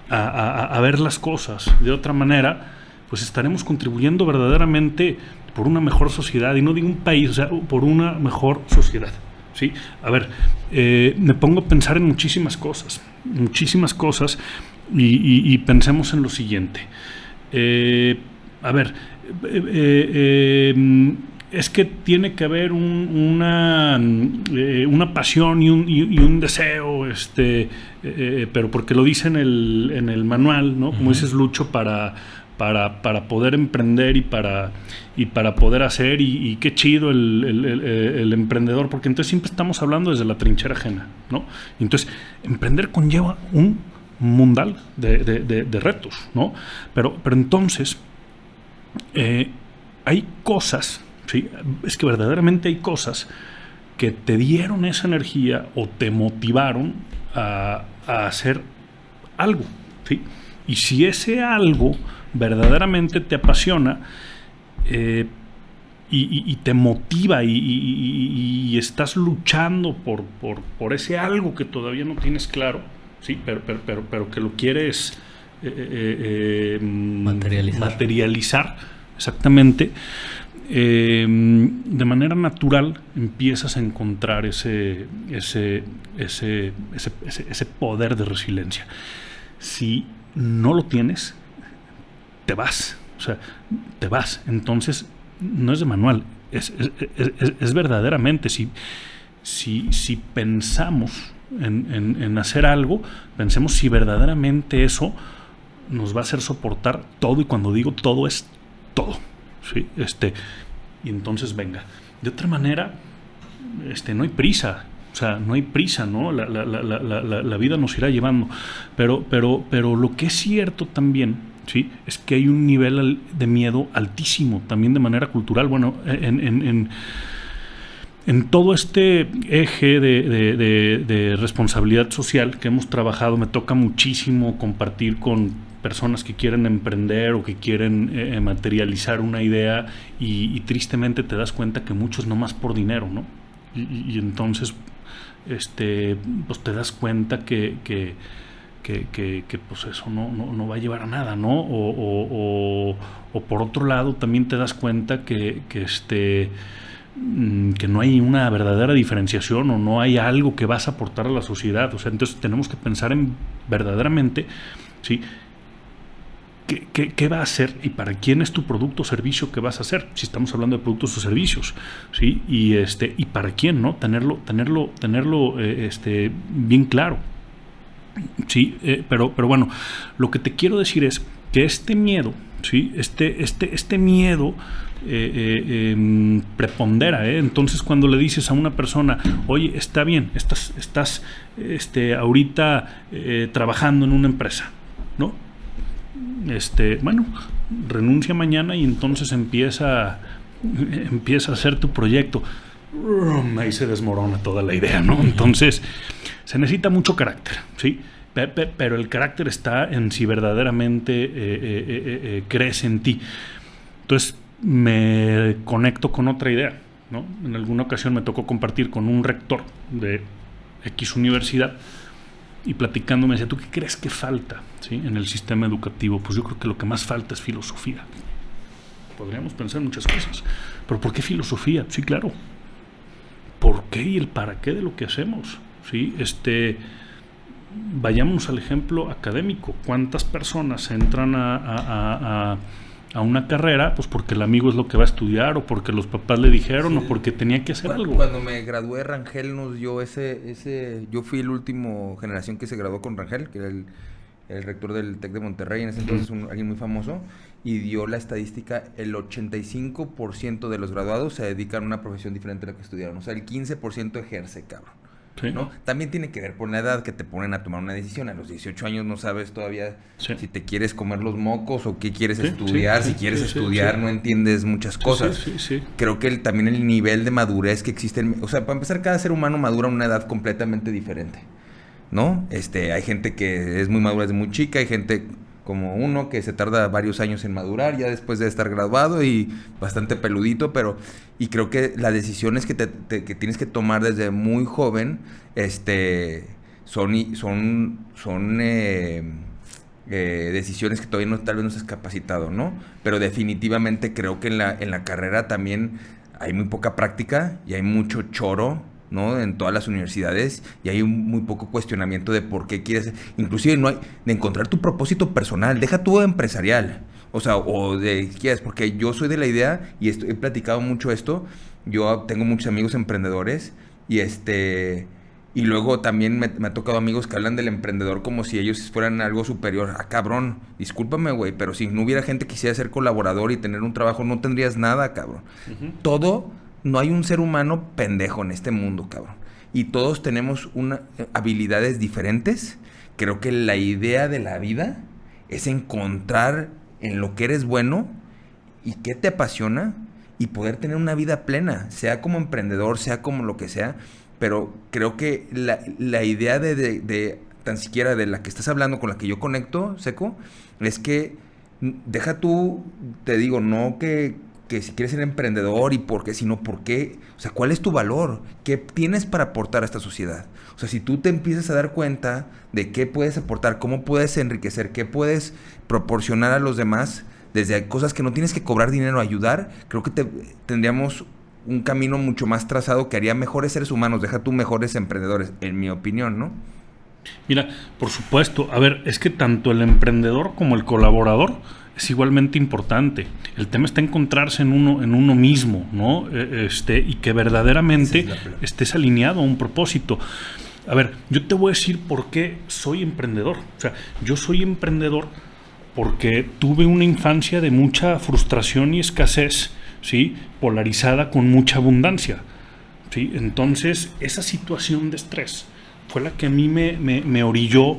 A ver las cosas de otra manera, pues estaremos contribuyendo verdaderamente por una mejor sociedad, y no digo un país, o sea, por una mejor sociedad, ¿sí? A ver, me pongo a pensar en muchísimas cosas, y pensemos en lo siguiente. A ver, es que tiene que haber una pasión y un deseo, pero porque lo dice en el manual, ¿no? Como dices, Lucho, para poder emprender y para poder hacer, y qué chido el emprendedor, porque entonces siempre estamos hablando desde la trinchera ajena, ¿no? Entonces, emprender conlleva un mundial de retos, ¿no? Pero entonces hay cosas, ¿sí? Es que verdaderamente hay cosas que te dieron esa energía o te motivaron a hacer algo, ¿sí? Y si ese algo verdaderamente te apasiona y te motiva y estás luchando por ese algo que todavía no tienes claro, sí, pero que lo quieres materializar, exactamente, de manera natural empiezas a encontrar ese poder de resiliencia. Si no lo tienes, te vas, entonces no es de manual, es verdaderamente, si pensamos en hacer algo, pensemos si verdaderamente eso nos va a hacer soportar todo, y cuando digo todo es todo, ¿sí? Y entonces venga, de otra manera, no hay prisa. O sea, no hay prisa, ¿no? La vida nos irá llevando. Pero lo que es cierto también, ¿sí? Es que hay un nivel de miedo altísimo, también de manera cultural. Bueno, en todo este eje de responsabilidad social que hemos trabajado, me toca muchísimo compartir con personas que quieren emprender o que quieren materializar una idea, y tristemente te das cuenta que muchos no más por dinero, ¿no? Y entonces pues te das cuenta que pues eso no va a llevar a nada, ¿no? O por otro lado también te das cuenta que no hay una verdadera diferenciación, o no hay algo que vas a aportar a la sociedad. O sea, entonces tenemos que pensar en verdaderamente, ¿sí? ¿Qué va a hacer y para quién es tu producto o servicio que vas a hacer? Si estamos hablando de productos o servicios, ¿sí? Y para quién, ¿no? Tenerlo bien claro, ¿sí? Pero bueno, lo que te quiero decir es que este miedo, ¿sí? Este miedo prepondera, ¿eh? Entonces, cuando le dices a una persona, oye, está bien, estás ahorita trabajando en una empresa, ¿no? Bueno, renuncia mañana y entonces empieza a hacer tu proyecto. Ahí se desmorona toda la idea, ¿no? Entonces, se necesita mucho carácter, ¿sí? Pero el carácter está en si verdaderamente crees en ti. Entonces, me conecto con otra idea, ¿no? En alguna ocasión me tocó compartir con un rector de X universidad, y platicando me decía, ¿tú qué crees que falta, ¿sí?, en el sistema educativo? Pues yo creo que lo que más falta es filosofía. Podríamos pensar muchas cosas, pero ¿por qué filosofía? Sí, claro. ¿Por qué y el para qué de lo que hacemos? ¿Sí? Vayamos al ejemplo académico. ¿Cuántas personas entran a una carrera? Pues porque el amigo es lo que va a estudiar, o porque los papás le dijeron, sí, o porque tenía que hacer algo. Cuando me gradué, Rangel nos dio yo fui el último generación que se graduó con Rangel, que era el rector del TEC de Monterrey, en ese entonces alguien muy famoso, y dio la estadística: el 85% de los graduados se dedican a una profesión diferente a la que estudiaron. O sea, el 15% ejerce, cabrón. Sí. ¿No? También tiene que ver por la edad que te ponen a tomar una decisión. A los 18 años no sabes todavía, sí, si te quieres comer los mocos o qué quieres, sí, estudiar. Sí, si quieres estudiar, no entiendes muchas cosas. Sí. Creo que también el nivel de madurez que existe, o sea, para empezar, cada ser humano madura a una edad completamente diferente, ¿no? Hay gente que es muy madura desde muy chica, hay gente como uno que se tarda varios años en madurar ya después de estar graduado y bastante peludito, y creo que las decisiones que tienes que tomar desde muy joven son decisiones que todavía tal vez no estás capacitado, ¿no? Pero definitivamente creo que en la carrera también hay muy poca práctica y hay mucho choro, ¿no?, en todas las universidades, y hay muy poco cuestionamiento de por qué quieres, inclusive no hay de encontrar tu propósito personal, deja tu empresarial, o sea, o de quieres, porque yo soy de la idea, y he platicado mucho esto, yo tengo muchos amigos emprendedores, y luego también me ha tocado amigos que hablan del emprendedor como si ellos fueran algo superior. Ah, cabrón, discúlpame, güey, pero si no hubiera gente que quisiera ser colaborador y tener un trabajo, no tendrías nada, cabrón. No hay un ser humano pendejo en este mundo, cabrón. Y todos tenemos habilidades diferentes. Creo que la idea de la vida es encontrar en lo que eres bueno y qué te apasiona y poder tener una vida plena, sea como emprendedor, sea como lo que sea. Pero creo que la idea de tan siquiera de la que estás hablando, con la que yo conecto, Seco, es que deja tú, te digo, no que si quieres ser emprendedor y por qué, sino por qué, o sea, ¿cuál es tu valor? ¿Qué tienes para aportar a esta sociedad? O sea, si tú te empiezas a dar cuenta de qué puedes aportar, cómo puedes enriquecer, qué puedes proporcionar a los demás, desde cosas que no tienes que cobrar dinero a ayudar, creo que tendríamos un camino mucho más trazado que haría mejores seres humanos, deja tú mejores emprendedores, en mi opinión, ¿no? Mira, por supuesto, a ver, es que tanto el emprendedor como el colaborador es igualmente importante. El tema está encontrarse en uno mismo, ¿no? Y que verdaderamente estés alineado a un propósito. A ver, yo te voy a decir por qué soy emprendedor. O sea, yo soy emprendedor porque tuve una infancia de mucha frustración y escasez, ¿sí?, polarizada con mucha abundancia, ¿sí? Entonces, esa situación de estrés fue la que a mí me orilló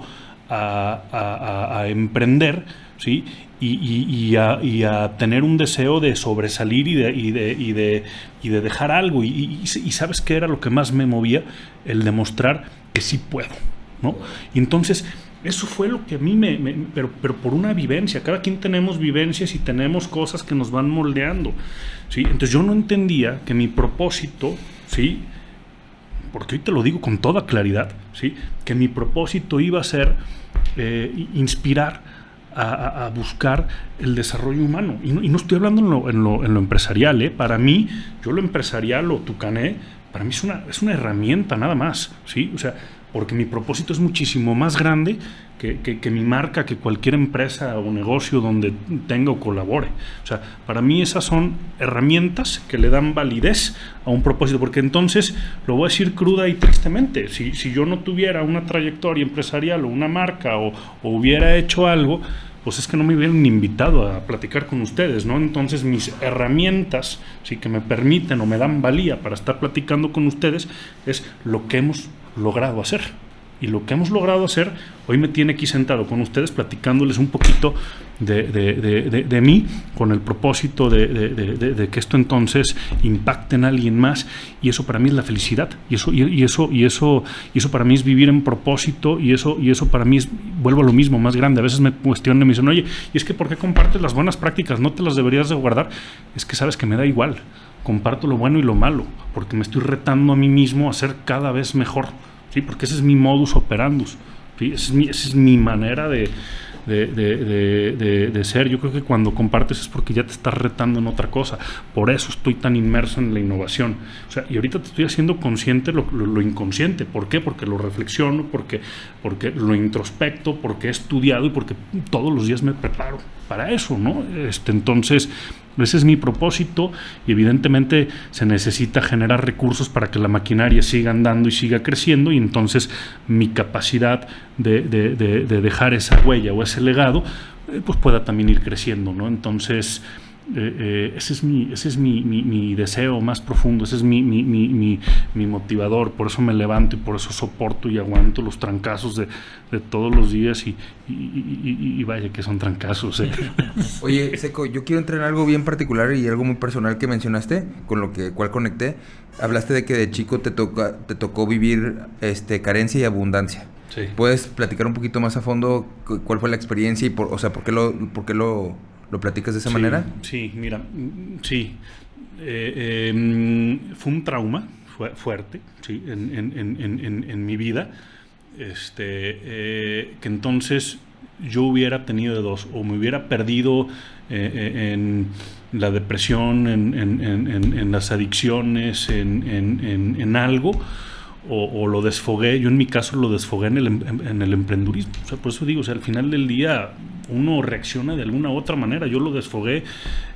a emprender, ¿sí?, y a tener un deseo de sobresalir y de dejar algo. Y ¿sabes qué era lo que más me movía? El demostrar que sí puedo, ¿no? Y entonces eso fue lo que a mí pero por una vivencia. Cada quien tenemos vivencias y tenemos cosas que nos van moldeando, ¿sí? Entonces yo no entendía que mi propósito, ¿sí?, porque hoy te lo digo con toda claridad, ¿sí?, que mi propósito iba a ser inspirar a buscar el desarrollo humano. Y no estoy hablando en lo empresarial, ¿eh? Para mí, yo lo empresarial o tucané, para mí es una herramienta nada más, ¿sí? O sea, porque mi propósito es muchísimo más grande que mi marca, que cualquier empresa o negocio donde tenga o colabore. O sea, para mí esas son herramientas que le dan validez a un propósito, porque entonces, lo voy a decir cruda y tristemente, si yo no tuviera una trayectoria empresarial o una marca o hubiera hecho algo, pues es que no me hubieran invitado a platicar con ustedes, ¿no? Entonces mis herramientas, sí, que me permiten o me dan valía para estar platicando con ustedes, es lo que hemos logrado hacer. Y lo que hemos logrado hacer, hoy me tiene aquí sentado con ustedes platicándoles un poquito de mí, con el propósito de que esto entonces impacte en alguien más, y eso para mí es la felicidad, y eso para mí es vivir en propósito, y eso para mí es, vuelvo a lo mismo, más grande. A veces me cuestionan y me dicen, oye, ¿y es que por qué compartes las buenas prácticas? ¿No te las deberías de guardar? Es que sabes que me da igual, comparto lo bueno y lo malo, porque me estoy retando a mí mismo a ser cada vez mejor. Sí, porque ese es mi modus operandus, ¿sí? Esa es mi manera de ser. Yo creo que cuando compartes es porque ya te estás retando en otra cosa. Por eso estoy tan inmerso en la innovación. O sea, y ahorita te estoy haciendo consciente lo inconsciente. ¿Por qué? Porque lo reflexiono, porque lo introspecto, porque he estudiado y porque todos los días me preparo para eso, ¿no? Entonces, ese es mi propósito, y evidentemente se necesita generar recursos para que la maquinaria siga andando y siga creciendo, y entonces mi capacidad de dejar esa huella o ese legado pues pueda también ir creciendo, ¿no? Entonces ese es mi deseo más profundo, ese es mi motivador. Por eso me levanto y por eso soporto y aguanto los trancazos de todos los días, y vaya que son trancazos. Oye, Seco, yo quiero entrar en algo bien particular y algo muy personal que mencionaste, con lo cual conecté. Hablaste de que de chico te tocó vivir carencia y abundancia. Sí. ¿Puedes platicar un poquito más a fondo cuál fue la experiencia y por qué lo platicas de esa manera? Sí, mira, sí. Fue un trauma fuerte, ¿sí? en mi vida, que entonces yo hubiera tenido de dos: o me hubiera perdido en la depresión, en las adicciones, en algo, o lo desfogué. Yo en mi caso lo desfogué en el emprendurismo. O sea, por eso digo, o sea, al final del día uno reacciona de alguna u otra manera. Yo lo desfogué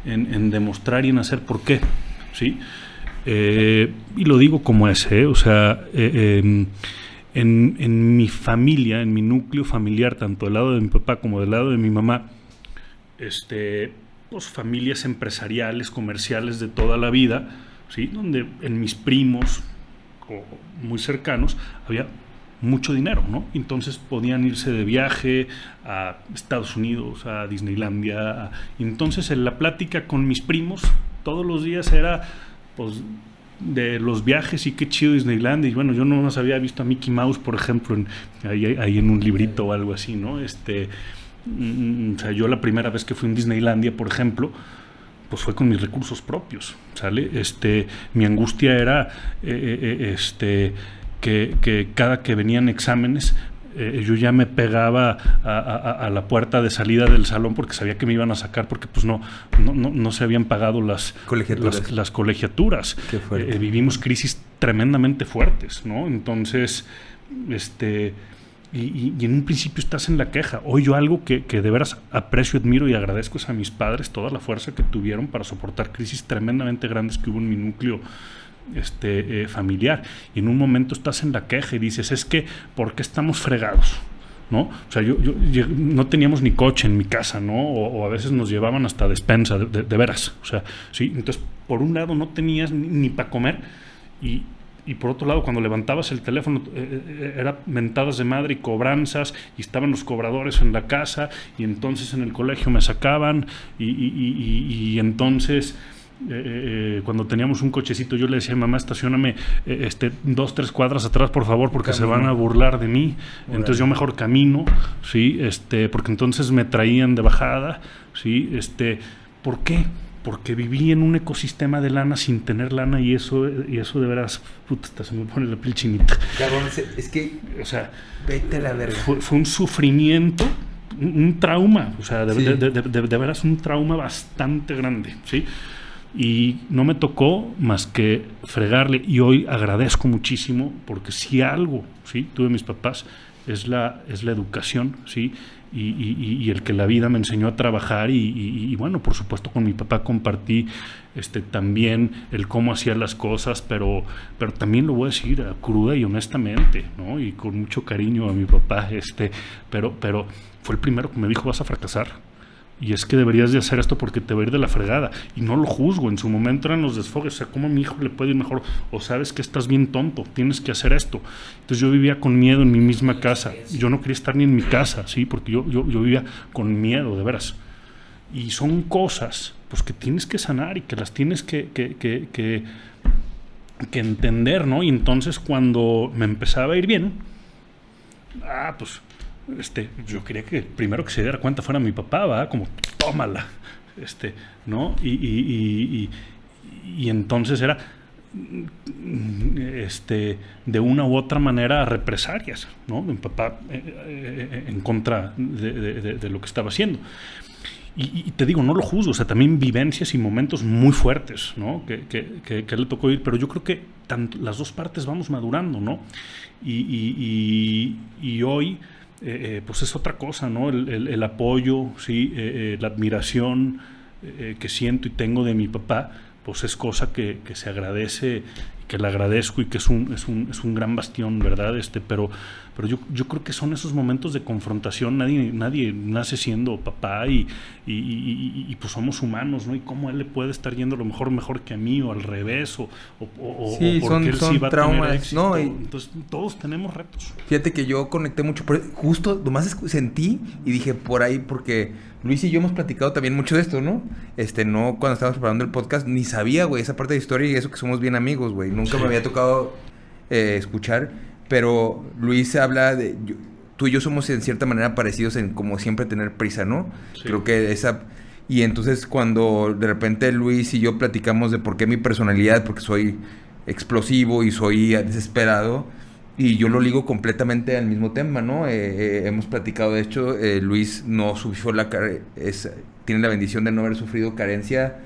en demostrar y en hacer por qué, ¿sí? Y lo digo como es, o sea, en mi familia, en mi núcleo familiar, tanto del lado de mi papá como del lado de mi mamá, pues familias empresariales, comerciales de toda la vida, ¿sí? Donde en mis primos muy cercanos había mucho dinero, ¿no? Entonces podían irse de viaje a Estados Unidos, a Disneylandia. Entonces en la plática con mis primos todos los días era pues de los viajes y qué chido Disneylandia. Y bueno, yo no había visto a Mickey Mouse, por ejemplo, ahí en un librito o algo así, ¿no? O sea, yo la primera vez que fui a Disneylandia, por ejemplo, pues fue con mis recursos propios, ¿sale? Mi angustia era que cada que venían exámenes, yo ya me pegaba a la puerta de salida del salón porque sabía que me iban a sacar, porque pues no se habían pagado las colegiaturas. Vivimos crisis tremendamente fuertes, ¿no? Entonces, y en un principio estás en la queja. Hoy yo algo que de veras aprecio, admiro y agradezco es a mis padres, toda la fuerza que tuvieron para soportar crisis tremendamente grandes que hubo en mi núcleo familiar. Y en un momento estás en la queja y dices, es que ¿por qué estamos fregados? ¿No? O sea, yo no teníamos ni coche en mi casa, ¿no? O a veces nos llevaban hasta despensa, de veras. O sea, sí. Entonces, por un lado no tenías ni para comer, y por otro lado, cuando levantabas el teléfono, era mentadas de madre y cobranzas, y estaban los cobradores en la casa, y entonces en el colegio me sacaban, y entonces cuando teníamos un cochecito yo le decía, mamá, estacióname 2-3 cuadras atrás, por favor, porque se van a burlar de mí. Entonces yo mejor camino, ¿sí? Porque entonces me traían de bajada, ¿sí? ¿Por qué? Porque viví en un ecosistema de lana sin tener lana, y eso de veras, puta, se me pone la piel chinita. Cabrón, es que, o sea, vete a la verga. Fue un sufrimiento, un trauma, o sea, Sí. de veras un trauma bastante grande, ¿sí? Y no me tocó más que fregarle, y hoy agradezco muchísimo, porque si algo, ¿sí?, tuve mis papás, es la educación, ¿sí? Y el que la vida me enseñó a trabajar, y bueno, por supuesto con mi papá compartí también el cómo hacía las cosas, pero también lo voy a decir cruda y honestamente, ¿no? Y con mucho cariño a mi papá, pero fue el primero que me dijo, vas a fracasar, y es que deberías de hacer esto porque te va a ir de la fregada. Y no lo juzgo, en su momento eran los desfogues, o sea, ¿cómo a mi hijo le puede ir mejor? O sabes que estás bien tonto, tienes que hacer esto. Entonces yo vivía con miedo en mi misma casa, yo no quería estar ni en mi casa, ¿sí? Porque yo vivía con miedo, de veras. Y son cosas pues que tienes que sanar y que las tienes que entender, ¿no? Y entonces cuando me empezaba a ir bien, pues yo quería que el primero que se diera cuenta fuera mi papá, ¿va? Como, tómala, ¿no? Y entonces era, de una u otra manera represalias, ¿no? Mi papá en contra de lo que estaba haciendo. Y te digo, no lo juzgo, o sea, también vivencias y momentos muy fuertes, ¿no? Que le tocó vivir, pero yo creo que las dos partes vamos madurando, ¿no? Y hoy, pues es otra cosa, ¿no? El apoyo, ¿sí? La admiración que siento y tengo de mi papá, pues es cosa que se agradece, que le agradezco y que es un gran bastión, ¿verdad? Pero yo creo que son esos momentos de confrontación. Nadie nace siendo papá y pues somos humanos, ¿no? Y cómo a él le puede estar yendo a lo mejor que a mí, o al revés, sí, o porque él sí va traumas, a tener éxito. ¿no? Entonces todos tenemos retos. Fíjate que yo conecté mucho, justo nomás sentí y dije por ahí, porque Luis y yo hemos platicado también mucho de esto, ¿no? No, cuando estábamos preparando el podcast, ni sabía, güey, esa parte de historia y eso que somos bien amigos, güey. Nunca me había tocado escuchar, pero Luis habla de... tú y yo somos en cierta manera parecidos en como siempre tener prisa, ¿no? Sí. Creo que esa... Y entonces cuando de repente Luis y yo platicamos de por qué mi personalidad, porque soy explosivo y soy desesperado, y yo lo ligo completamente al mismo tema, ¿no? Hemos platicado, de hecho, Luis no sufrió tiene la bendición de no haber sufrido carencia,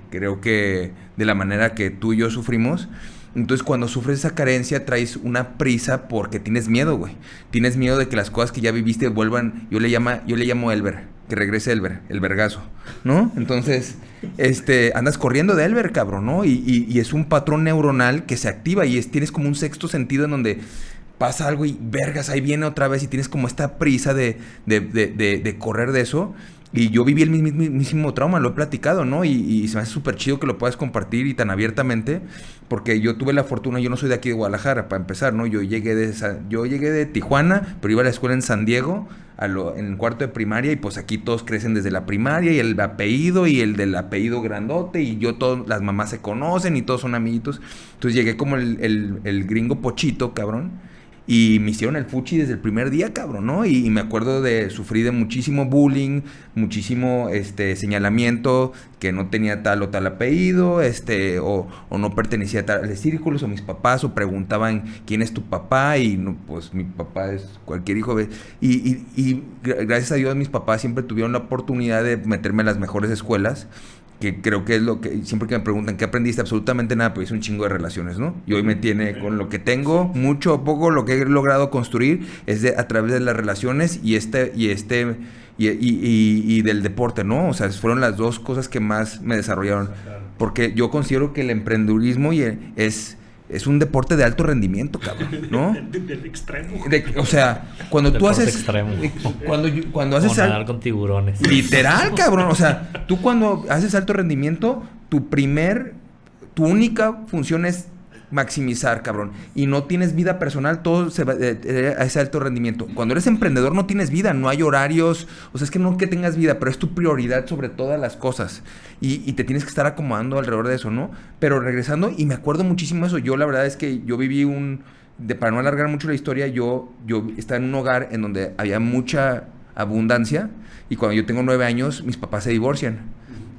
creo que de la manera que tú y yo sufrimos. Entonces, cuando sufres esa carencia, traes una prisa porque tienes miedo, güey. Tienes miedo de que las cosas que ya viviste vuelvan. Yo le llamo Elber, que regrese Elber, el vergazo, ¿no? Entonces, andas corriendo de Elber, cabrón, ¿no? Y es un patrón neuronal que se activa y tienes como un sexto sentido en donde pasa algo y vergas, ahí viene otra vez y tienes como esta prisa de correr de eso. Y yo viví el mismísimo trauma, lo he platicado, ¿no? Y se me hace súper chido que lo puedas compartir y tan abiertamente, porque yo tuve la fortuna, yo no soy de aquí de Guadalajara, para empezar, ¿no? Yo llegué de Tijuana, pero iba a la escuela en San Diego, en cuarto de primaria, y pues aquí todos crecen desde la primaria, y el apellido, y el del apellido grandote, y las mamás se conocen, y todos son amiguitos. Entonces llegué como el gringo pochito, cabrón. Y me hicieron el fuchi desde el primer día, cabrón, ¿no? Y me acuerdo de sufrir de muchísimo bullying, muchísimo señalamiento, que no tenía tal o tal apellido, o no pertenecía a tales círculos, o mis papás, o preguntaban quién es tu papá, y no, pues mi papá es cualquier hijo. Y gracias a Dios mis papás siempre tuvieron la oportunidad de meterme a las mejores escuelas, que creo que es lo que siempre que me preguntan ¿qué aprendiste? Absolutamente nada, pues hice un chingo de relaciones, ¿no? Y hoy me tiene con lo que tengo, mucho o poco, lo que he logrado construir es a través de las relaciones y del deporte, ¿no? O sea, fueron las dos cosas que más me desarrollaron, porque yo considero que el emprendedurismo es un deporte de alto rendimiento, cabrón, ¿no? Del extremo. O sea, cuando tú haces... extremo. Cuando haces... Como nadar con tiburones. Literal, cabrón. O sea, tú cuando haces alto rendimiento, tu única función es maximizar, cabrón. Y no tienes vida personal, todo se va a ese alto rendimiento. Cuando eres emprendedor no tienes vida, no hay horarios. O sea, es que no que tengas vida, pero es tu prioridad sobre todas las cosas. Y te tienes que estar acomodando alrededor de eso, ¿no? Pero regresando, y me acuerdo muchísimo de eso. Yo la verdad es que yo viví para no alargar mucho la historia, yo estaba en un hogar en donde había mucha abundancia. Y cuando yo tengo 9 años, mis papás se divorcian.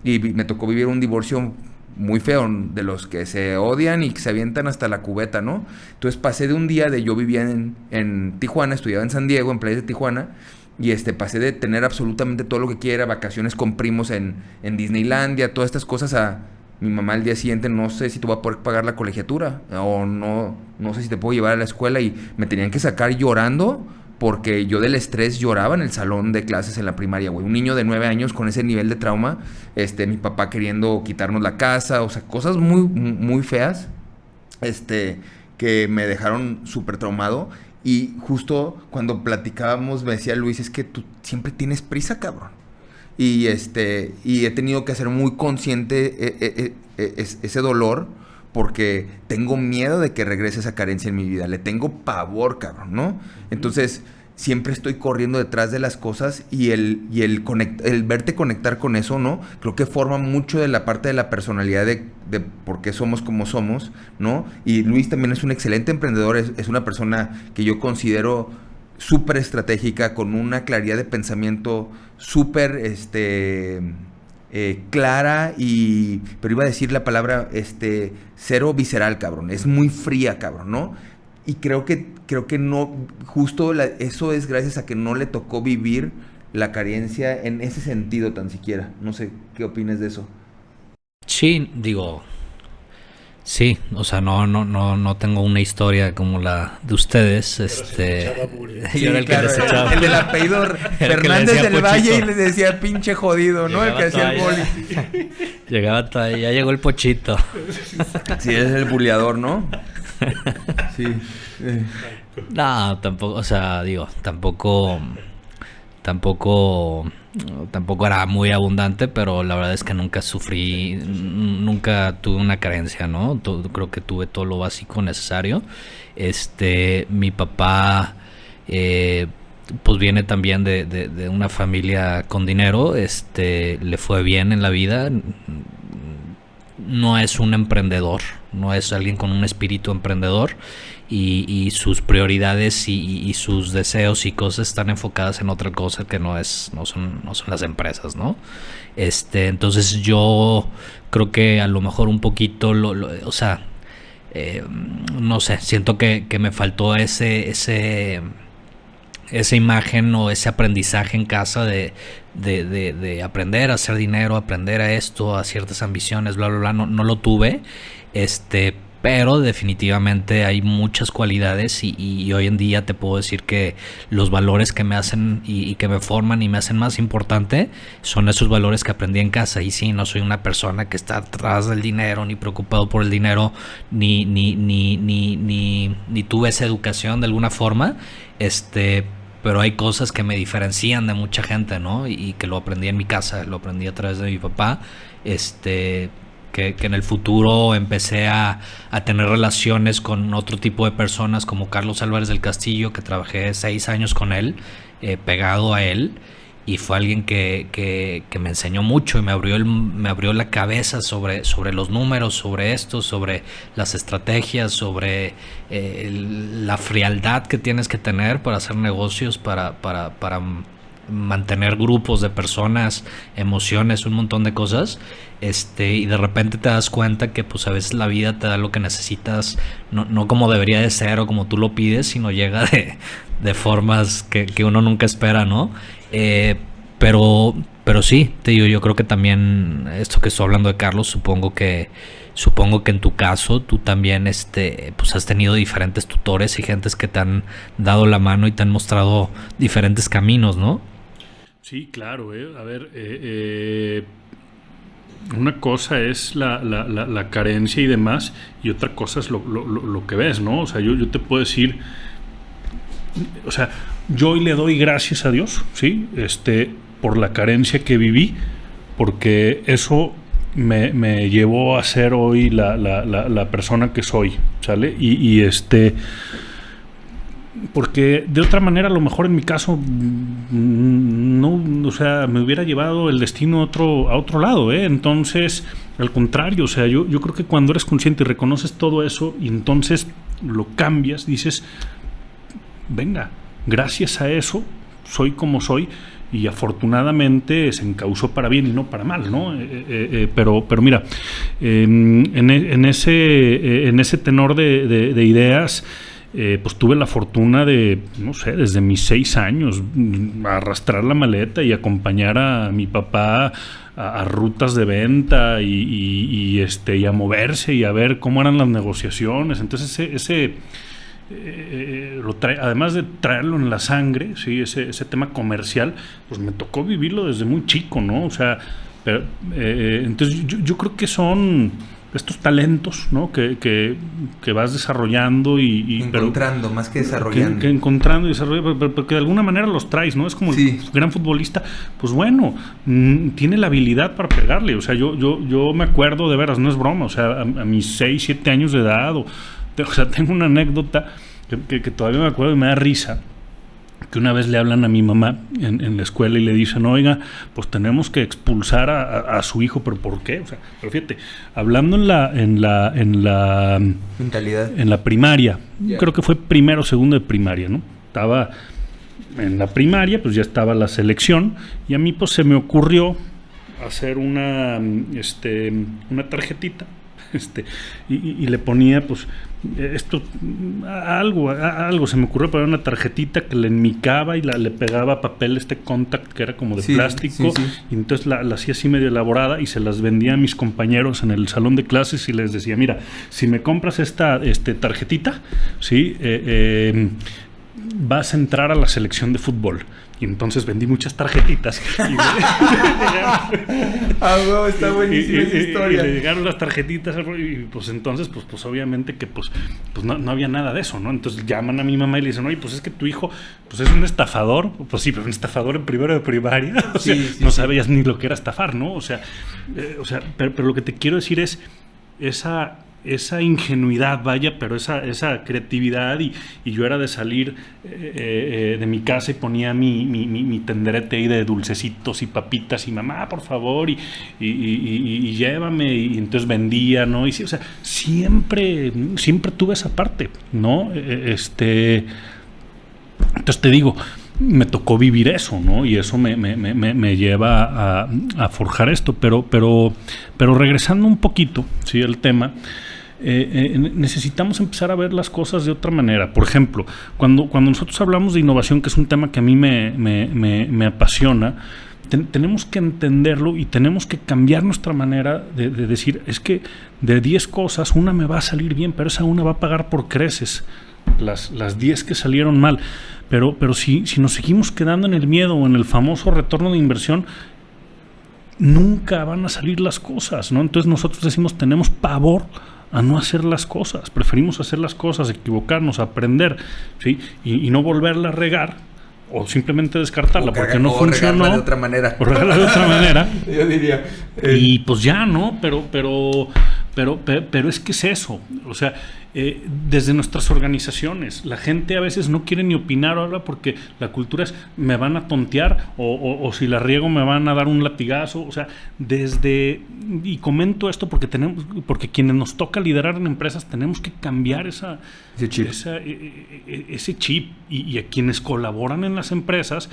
Y me tocó vivir un divorcio muy feo, de los que se odian y que se avientan hasta la cubeta, ¿no? Entonces pasé de un día yo vivía en Tijuana, estudiaba en San Diego, en playas de Tijuana, y pasé de tener absolutamente todo lo que quiera, vacaciones con primos en Disneylandia, todas estas cosas, a mi mamá al día siguiente, no sé si te voy a poder pagar la colegiatura, o no sé si te puedo llevar a la escuela, y me tenían que sacar llorando, porque yo del estrés lloraba en el salón de clases en la primaria, güey. Un niño de 9 años con ese nivel de trauma, mi papá queriendo quitarnos la casa, o sea, cosas muy, muy feas, que me dejaron súper traumado. Y justo cuando platicábamos me decía Luis, es que tú siempre tienes prisa, cabrón. Y he tenido que hacer muy consciente ese dolor, porque tengo miedo de que regrese esa carencia en mi vida. Le tengo pavor, cabrón, ¿no? Entonces, siempre estoy corriendo detrás de las cosas, y el verte conectar con eso, ¿no? Creo que forma mucho de la parte de la personalidad de por qué somos como somos, ¿no? Y Luis también es un excelente emprendedor, es una persona que yo considero súper estratégica, con una claridad de pensamiento súper, clara pero iba a decir la palabra, cero visceral, cabrón. Es muy fría, cabrón, ¿no? Y creo que no, justo eso es gracias a que no le tocó vivir la carencia en ese sentido tan siquiera. No sé, ¿qué opinas de eso? Sí, digo, sí, o sea, no tengo una historia como la de ustedes, Sí, yo era el claro, que les echaba. el del apellido Fernández del Valle y le decía pinche jodido, ¿no? El que hacía el boli. Llegaba todavía, ya llegó el Pochito. Sí, es el buleador, ¿no? Sí. No, tampoco, o sea, digo, tampoco era muy abundante, pero la verdad es que nunca sufrí, nunca tuve una carencia, ¿no? Creo que tuve todo lo básico necesario. Mi papá, pues viene también de una familia con dinero, le fue bien en la vida. No es un emprendedor, no es alguien con un espíritu emprendedor, y sus prioridades y sus deseos y cosas están enfocadas en otra cosa que no son las empresas, ¿no? Entonces yo creo que a lo mejor un poquito o sea, no sé, siento que me faltó esa imagen o ese aprendizaje en casa de aprender a hacer dinero, aprender a esto, a ciertas ambiciones, bla, bla, bla. No lo tuve, pero definitivamente hay muchas cualidades y hoy en día te puedo decir que los valores que me hacen y que me forman y me hacen más importante son esos valores que aprendí en casa. Y sí, no soy una persona que está atrás del dinero, ni preocupado por el dinero, ni tuve esa educación de alguna forma, pero hay cosas que me diferencian de mucha gente, ¿no? Y que lo aprendí en mi casa, lo aprendí a través de mi papá, que en el futuro empecé a tener relaciones con otro tipo de personas como Carlos Álvarez del Castillo, que trabajé 6 años con él, pegado a él, y fue alguien que me enseñó mucho y me abrió la cabeza sobre los números, sobre esto, sobre las estrategias, sobre la frialdad que tienes que tener para hacer negocios, para mantener grupos de personas, emociones, un montón de cosas, y de repente te das cuenta que pues a veces la vida te da lo que necesitas, no como debería de ser o como tú lo pides, sino llega de formas que uno nunca espera, ¿no? Pero sí, te digo, yo creo que también esto que estoy hablando de Carlos, supongo que en tu caso tú también pues has tenido diferentes tutores y gentes que te han dado la mano y te han mostrado diferentes caminos, ¿no? Sí, claro, a ver, una cosa es la carencia y demás, y otra cosa es lo que ves, ¿no? O sea, yo te puedo decir, o sea, yo hoy le doy gracias a Dios, ¿sí? Por la carencia que viví, porque eso me llevó a ser hoy la persona que soy, ¿sale? Porque de otra manera a lo mejor en mi caso no, o sea, me hubiera llevado el destino a otro lado, entonces al contrario, o sea, yo creo que cuando eres consciente y reconoces todo eso y entonces lo cambias, dices, venga, gracias a eso soy como soy, y afortunadamente se encauzó para bien y no para mal, ¿no? Pero mira, en ese tenor de ideas, pues tuve la fortuna de, no sé, desde mis 6 años, arrastrar la maleta y acompañar a mi papá a rutas de venta y a moverse y a ver cómo eran las negociaciones. Entonces además de traerlo en la sangre, ¿sí? ese tema comercial, pues me tocó vivirlo desde muy chico, ¿no? O sea, entonces yo creo que son estos talentos, ¿no? que vas desarrollando y encontrando, más que desarrollando. Que encontrando y desarrollando, pero que de alguna manera los traes, ¿no? Es como el gran futbolista, pues bueno, tiene la habilidad para pegarle. O sea, yo me acuerdo, de veras, no es broma, o sea, a mis 6, 7 años de edad, o sea, tengo una anécdota que todavía me acuerdo y me da risa, que una vez le hablan a mi mamá en la escuela y le dicen, oiga, pues tenemos que expulsar a su hijo. ¿Pero por qué? O sea, pero fíjate, hablando en la mentalidad, en la primaria, creo que fue primero o segundo de primaria, ¿no? Estaba en la primaria, pues ya estaba la selección, y a mí pues se me ocurrió hacer una tarjetita, y le ponía, pues, algo se me ocurrió, poner una tarjetita que le enmicaba y le pegaba papel contact que era como de plástico, y entonces la hacía así medio elaborada y se las vendía a mis compañeros en el salón de clases y les decía, mira, si me compras esta tarjetita, ¿sí? Vas a entrar a la selección de fútbol. Y entonces vendí muchas tarjetitas. Está buenísima esa historia. Y le llegaron las tarjetitas y pues entonces, pues obviamente que pues no había nada de eso, ¿no? Entonces llaman a mi mamá y le dicen, oye, pues es que tu hijo pues es un estafador. Pues sí, pero un estafador en primero de primaria. O sea, no sabías ni lo que era estafar, ¿no? O sea, pero lo que te quiero decir es esa ingenuidad, vaya, pero esa creatividad, y yo era de salir de mi casa y ponía mi tenderete ahí de dulcecitos y papitas y mamá, por favor, y llévame, y entonces vendía, ¿no? Y sí, o sea, siempre tuve esa parte, ¿no? Entonces te digo, me tocó vivir eso, ¿no? Y eso me lleva a forjar esto, pero regresando un poquito, ¿sí? El tema, necesitamos empezar a ver las cosas de otra manera. Por ejemplo, cuando nosotros hablamos de innovación, que es un tema que a mí me apasiona, tenemos que entenderlo y tenemos que cambiar nuestra manera de decir, es que de 10 cosas, una me va a salir bien, pero esa una va a pagar por creces las 10 que salieron mal. Pero si nos seguimos quedando en el miedo o en el famoso retorno de inversión, nunca van a salir las cosas, ¿no? Entonces nosotros decimos, tenemos pavor a no hacer las cosas, preferimos hacer las cosas, equivocarnos, aprender, ¿sí? Y no volverla a regar, o simplemente descartarla porque no funcionó. O regarla de otra manera. O regarla de otra manera. Yo diría. Y pues ya, ¿no? Pero es que es eso. O sea, desde nuestras organizaciones, la gente a veces no quiere ni opinar ahora porque la cultura es, me van a tontear, o si la riego me van a dar un latigazo. O sea, y comento esto porque quienes nos toca liderar en empresas tenemos que cambiar ese chip, y a quienes colaboran en las empresas,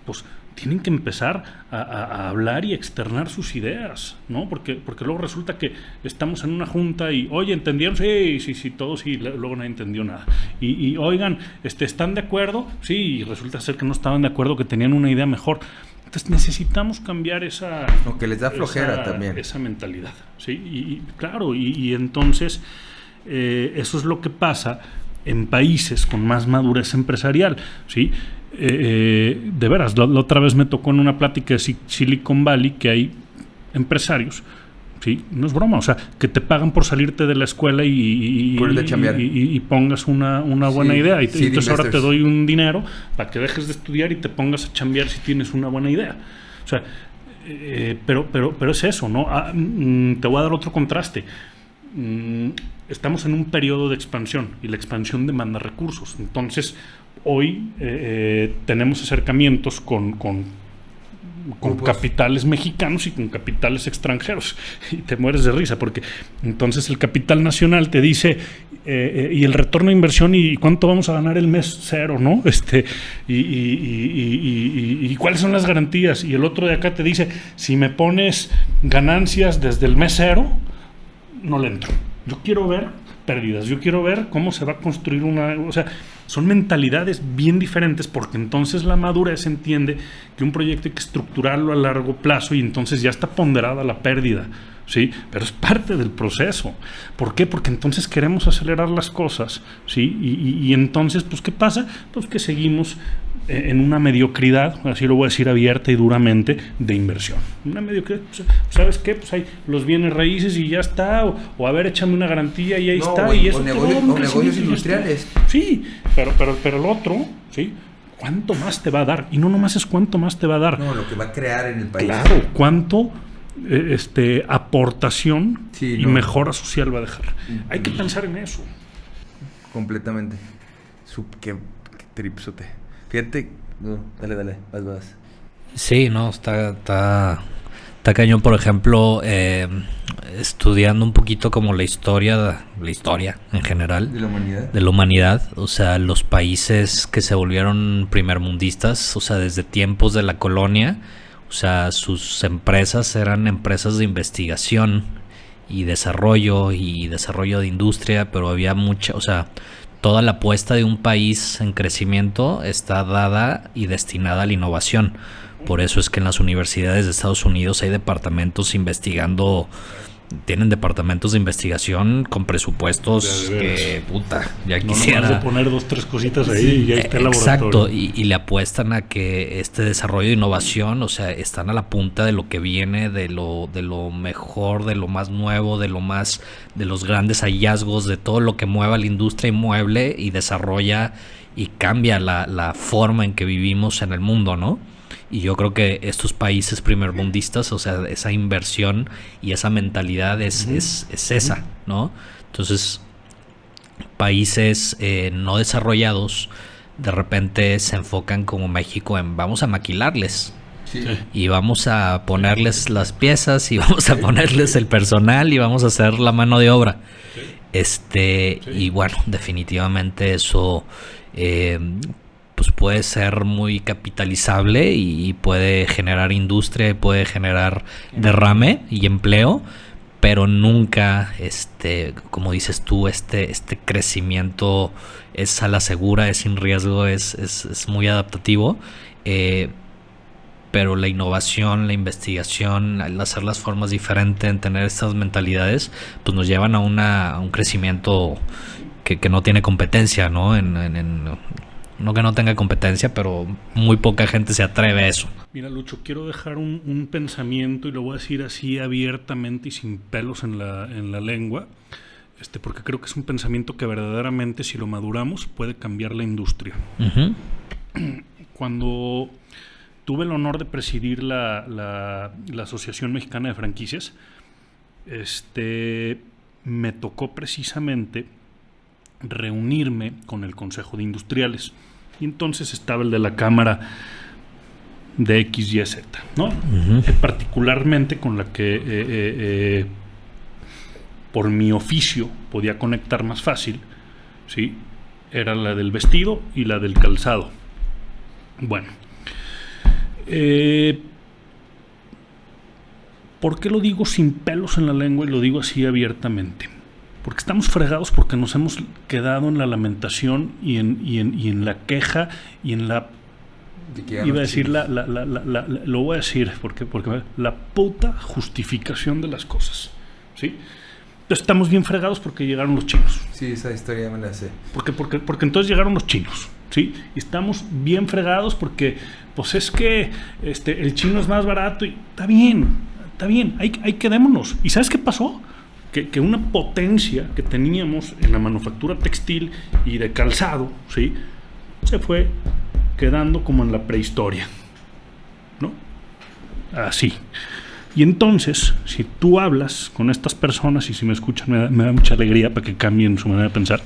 pues tienen que empezar a hablar y externar sus ideas, ¿no? Porque luego resulta que estamos en una junta y, oye, ¿entendieron? Sí, todos sí, luego nadie entendió nada. Y oigan, ¿están de acuerdo? Sí, y resulta ser que no estaban de acuerdo, que tenían una idea mejor. Entonces necesitamos cambiar esa... O que les da flojera también. Esa mentalidad, ¿sí? Y claro, y entonces eso es lo que pasa en países con más madurez empresarial, ¿sí? De veras, la otra vez me tocó en una plática de Silicon Valley que hay empresarios, ¿sí? No es broma, o sea, que te pagan por salirte de la escuela y pongas una buena idea, y entonces ahora te doy un dinero para que dejes de estudiar y te pongas a chambear si tienes una buena idea. O sea, pero es eso, ¿no? Te voy a dar otro contraste. Estamos en un periodo de expansión y la expansión demanda recursos. Entonces, hoy tenemos acercamientos con capitales mexicanos y con capitales extranjeros, y te mueres de risa porque entonces el capital nacional te dice y el retorno de inversión y cuánto vamos a ganar el mes cero, ¿no? Y cuáles son las garantías, y el otro de acá te dice, si me pones ganancias desde el mes cero, no le entro. Yo quiero ver pérdidas, yo quiero ver cómo se va a construir o sea, son mentalidades bien diferentes, porque entonces la madurez entiende que un proyecto hay que estructurarlo a largo plazo y entonces ya está ponderada la pérdida, ¿sí? Pero es parte del proceso. ¿Por qué? Porque entonces queremos acelerar las cosas, ¿sí? Y entonces, pues, ¿qué pasa? Pues que seguimos en una mediocridad, así lo voy a decir abierta y duramente, de inversión. Una mediocridad, ¿sabes qué? Pues hay los bienes raíces y ya está, o a ver, échame una garantía y ahí está. Y eso o negocios industriales. Sí, pero el otro, ¿sí? ¿Cuánto más te va a dar? Y no nomás es cuánto más te va a dar. No, lo que va a crear en el país. Claro, cuánto aportación y mejora social va a dejar. Hay que pensar en eso. Completamente. Qué tripsote. Fíjate, dale, vas. Sí, no, está cañón. Por ejemplo, estudiando un poquito como la historia en general de la humanidad, o sea, los países que se volvieron primermundistas, o sea, desde tiempos de la colonia, o O sea, sus empresas eran empresas de investigación y desarrollo de industria, pero había mucha, o sea, toda la apuesta de un país en crecimiento está dada y destinada a la innovación. Por eso es que en las universidades de Estados Unidos hay departamentos investigando, tienen departamentos de investigación con presupuestos que, puta, ya quisiera. No, de poner 2-3 cositas ahí y ya está el laboratorio. Exacto, y le apuestan a que este desarrollo de innovación, o sea, están a la punta de lo que viene, de lo mejor, de lo más nuevo, de los grandes hallazgos, de todo lo que mueva la industria inmueble y desarrolla y cambia la forma en que vivimos en el mundo, ¿no? Y yo creo que estos países primermundistas, o sea, esa inversión y esa mentalidad es esa, ¿no? Entonces, países no desarrollados de repente se enfocan como México en vamos a maquilarles. Sí. Y vamos a ponerles las piezas y vamos a ponerles el personal y vamos a hacer la mano de obra. Sí. Y bueno, definitivamente eso pues puede ser muy capitalizable y puede generar industria y puede generar derrame y empleo, pero nunca, como dices tú, este crecimiento es a la segura, es sin riesgo, es muy adaptativo, pero la innovación, la investigación, al hacer las formas diferentes, en tener estas mentalidades, pues nos llevan a un crecimiento que no tiene competencia, ¿no? No que no tenga competencia, pero muy poca gente se atreve a eso. Mira, Lucho, quiero dejar un pensamiento y lo voy a decir así abiertamente y sin pelos en la lengua, porque creo que es un pensamiento que verdaderamente, si lo maduramos, puede cambiar la industria. Uh-huh. Cuando tuve el honor de presidir la Asociación Mexicana de Franquicias, me tocó precisamente reunirme con el Consejo de Industriales. Y entonces estaba el de la Cámara de XYZ, ¿no? Uh-huh. Particularmente con la que por mi oficio podía conectar más fácil, ¿sí? Era la del vestido y la del calzado. Bueno, ¿por qué lo digo sin pelos en la lengua y lo digo así abiertamente? Porque estamos fregados porque nos hemos quedado en la lamentación y en la queja y en la... Iba a decir lo voy a decir porque la puta justificación de las cosas, ¿sí? Entonces estamos bien fregados porque llegaron los chinos. Sí, esa historia me la sé. Porque entonces llegaron los chinos, ¿sí? Y estamos bien fregados porque pues es que el chino es más barato y está bien, ahí quedémonos. ¿Y sabes qué pasó? Que una potencia que teníamos en la manufactura textil y de calzado, ¿sí? Se fue quedando como en la prehistoria, ¿no? Así. Y entonces, si tú hablas con estas personas y si me escuchan, me da mucha alegría para que cambien su manera de pensar,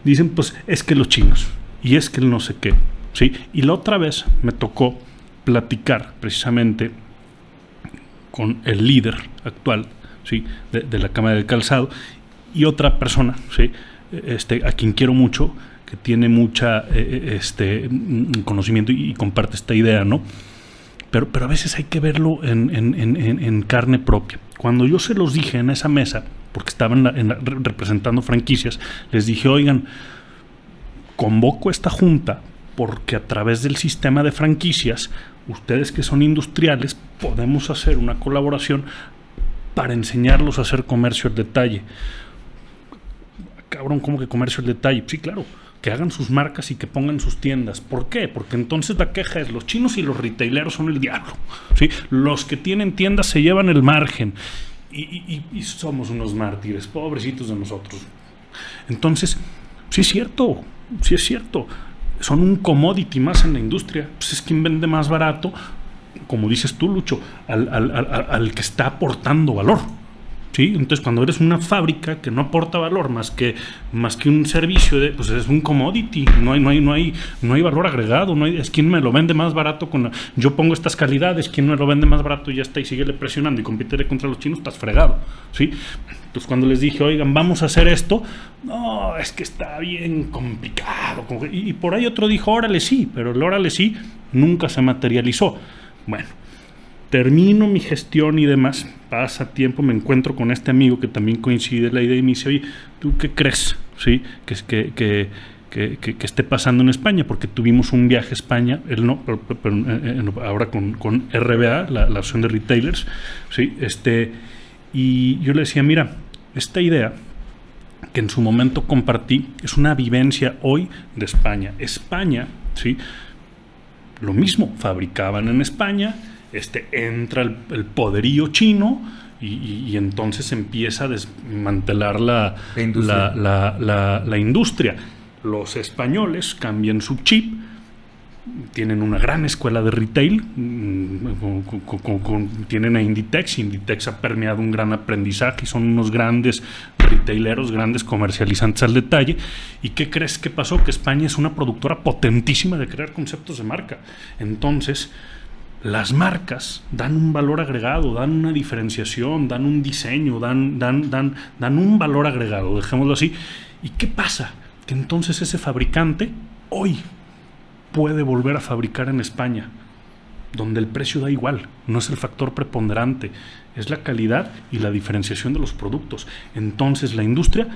dicen, pues, es que los chinos, y es que el no sé qué, ¿sí? Y la otra vez me tocó platicar precisamente con el líder actual, ¿sí? de la Cámara del Calzado, y otra persona, ¿sí? A quien quiero mucho, que tiene mucha conocimiento y comparte esta idea, ¿no? Pero a veces hay que verlo en carne propia. Cuando yo se los dije en esa mesa, porque estaban representando franquicias, les dije, oigan, convoco esta junta porque a través del sistema de franquicias, ustedes que son industriales, podemos hacer una colaboración para enseñarlos a hacer comercio al detalle. Cabrón, ¿cómo que comercio al detalle? Sí, claro, que hagan sus marcas y que pongan sus tiendas. ¿Por qué? Porque entonces la queja es los chinos y los retaileros son el diablo, ¿sí? Los que tienen tiendas se llevan el margen y somos unos mártires, pobrecitos de nosotros. Entonces, sí es cierto, son un commodity más en la industria. Pues es quien vende más barato, como dices tú, Lucho, al que está aportando valor, ¿sí? Entonces, cuando eres una fábrica que no aporta valor más que un servicio, pues es un commodity, no hay valor agregado, es quien me lo vende más barato yo pongo estas calidades, quien me lo vende más barato y ya está, y síguele presionando y compite contra los chinos, estás fregado, ¿sí? Entonces, cuando les dije, oigan, vamos a hacer esto, no, es que está bien complicado, y por ahí otro dijo, órale sí, pero el órale sí nunca se materializó. Bueno, termino mi gestión y demás, pasa tiempo, me encuentro con este amigo que también coincide la idea y me dice, oye, ¿tú qué crees? ¿Sí? Que esté pasando en España, porque tuvimos un viaje a España, él no, pero ahora con RBA, la asociación de retailers, ¿sí? Y yo le decía, mira, esta idea que en su momento compartí es una vivencia hoy de España. España, ¿sí? Lo mismo, fabricaban en España, entra el poderío chino y entonces empieza a desmantelar la industria. Los españoles cambian su chip, tienen una gran escuela de retail, tienen a Inditex. Inditex ha permeado un gran aprendizaje y son unos grandes retaileros, grandes comercializantes al detalle. ¿Y qué crees que pasó? Que España es una productora potentísima de crear conceptos de marca. Entonces, las marcas dan un valor agregado, dan una diferenciación, dan un diseño, dan un valor agregado, dejémoslo así. ¿Y qué pasa? Que entonces ese fabricante hoy puede volver a fabricar en España, donde el precio da igual, no es el factor preponderante, es la calidad y la diferenciación de los productos. Entonces la industria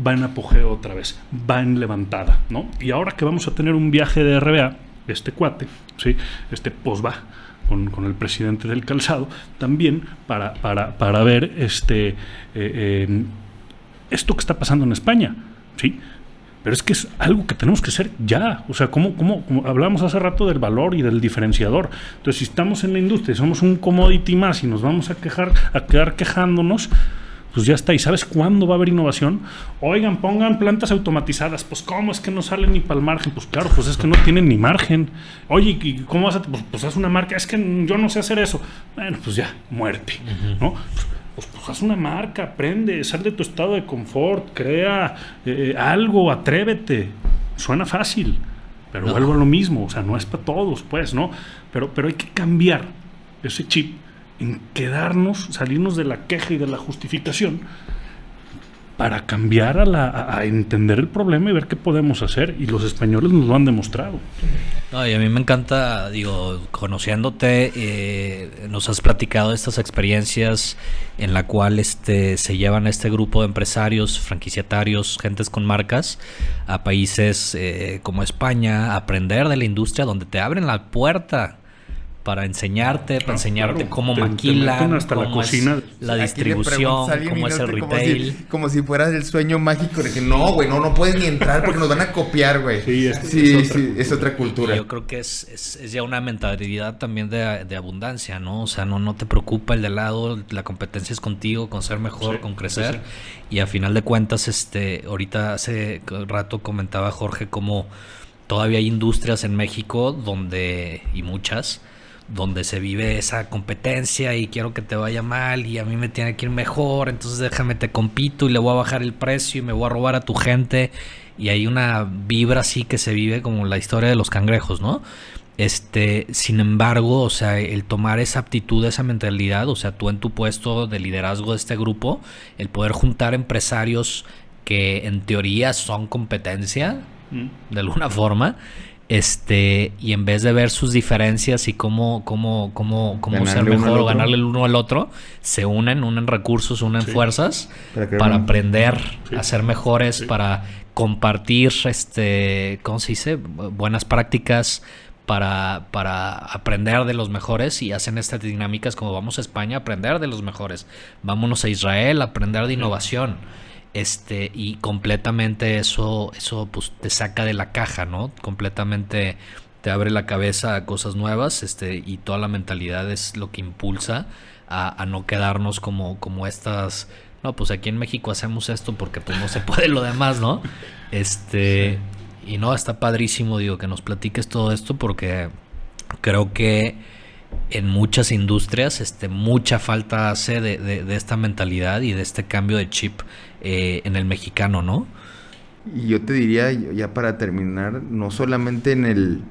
va en apogeo otra vez, va en levantada, ¿no? Y ahora que vamos a tener un viaje de RBA, este cuate, ¿sí? Pues va con el presidente del calzado, también para ver esto que está pasando en España, ¿sí? Pero es que es algo que tenemos que hacer ya. O sea, como hablábamos hace rato del valor y del diferenciador. Entonces, si estamos en la industria y somos un commodity más y nos vamos a quedar quejándonos, pues ya está. ¿Y sabes cuándo va a haber innovación? Oigan, pongan plantas automatizadas. Pues, ¿cómo es que no salen ni para el margen? Pues claro, pues es que no tienen ni margen. Oye, ¿y cómo vas a...? Pues haz una marca. Es que yo no sé hacer eso. Bueno, pues ya, muerte, ¿no? Pues haz una marca, aprende, sal de tu estado de confort, crea algo, atrévete. Suena fácil, pero vuelvo a lo mismo, o sea, no es para todos, pues, ¿no? Pero hay que cambiar ese chip en salirnos de la queja y de la justificación para cambiar a entender el problema y ver qué podemos hacer, y los españoles nos lo han demostrado. No, y a mí me encanta, conociéndote, nos has platicado de estas experiencias en la cual se llevan a este grupo de empresarios, franquiciatarios, gentes con marcas a países como España, a aprender de la industria, donde te abren la puerta para enseñarte, claro, cómo maquilan, hasta cómo la cocina, la distribución, cómo es el retail. Como si fueras el sueño mágico de que no, güey, no puedes ni entrar porque nos van a copiar, güey. Sí, es otra cultura. Y yo creo que es ya una mentalidad también de abundancia, ¿no? O sea, no te preocupa el de lado, la competencia es contigo, con ser mejor, con crecer. Sí. Y a final de cuentas, ahorita hace rato comentaba Jorge cómo todavía hay industrias en México y muchas, donde se vive esa competencia y quiero que te vaya mal y a mí me tiene que ir mejor, entonces déjame te compito y le voy a bajar el precio y me voy a robar a tu gente, y hay una vibra así que se vive como la historia de los cangrejos, ¿no? Sin embargo, o sea, el tomar esa aptitud, esa mentalidad, o sea, tú en tu puesto de liderazgo de este grupo, el poder juntar empresarios que en teoría son competencia, de alguna forma, y en vez de ver sus diferencias y cómo ser mejor o ganarle el uno al otro, se unen recursos, fuerzas para aprender a ser mejores, para compartir, ¿cómo se dice? Buenas prácticas para aprender de los mejores, y hacen estas dinámicas como vamos a España a aprender de los mejores, vámonos a Israel a aprender de innovación. Y completamente eso pues te saca de la caja, ¿no? Completamente te abre la cabeza a cosas nuevas, y toda la mentalidad es lo que impulsa a no quedarnos como estas, no, pues aquí en México hacemos esto porque pues no se puede lo demás, ¿no? Sí. Y no, está padrísimo, que nos platiques todo esto, porque creo que en muchas industrias mucha falta hace de esta mentalidad y de este cambio de chip en el mexicano, ¿no? Y yo te diría, ya para terminar, no solamente en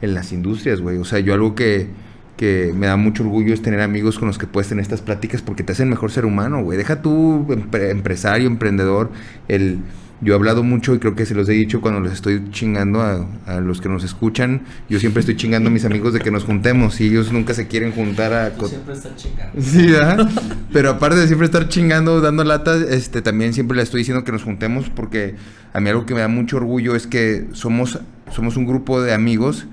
las industrias, güey. O sea, yo algo que me da mucho orgullo es tener amigos con los que puedes tener estas pláticas, porque te hacen mejor ser humano, güey. Deja tú empresario, emprendedor, el Yo he hablado mucho y creo que se los he dicho cuando les estoy chingando a los que nos escuchan. Yo siempre estoy chingando a mis amigos de que nos juntemos y ellos nunca se quieren juntar a... Siempre están chingando. Sí, ¿verdad? Pero aparte de siempre estar chingando, dando latas, también siempre les estoy diciendo que nos juntemos porque a mí algo que me da mucho orgullo es que somos un grupo de amigos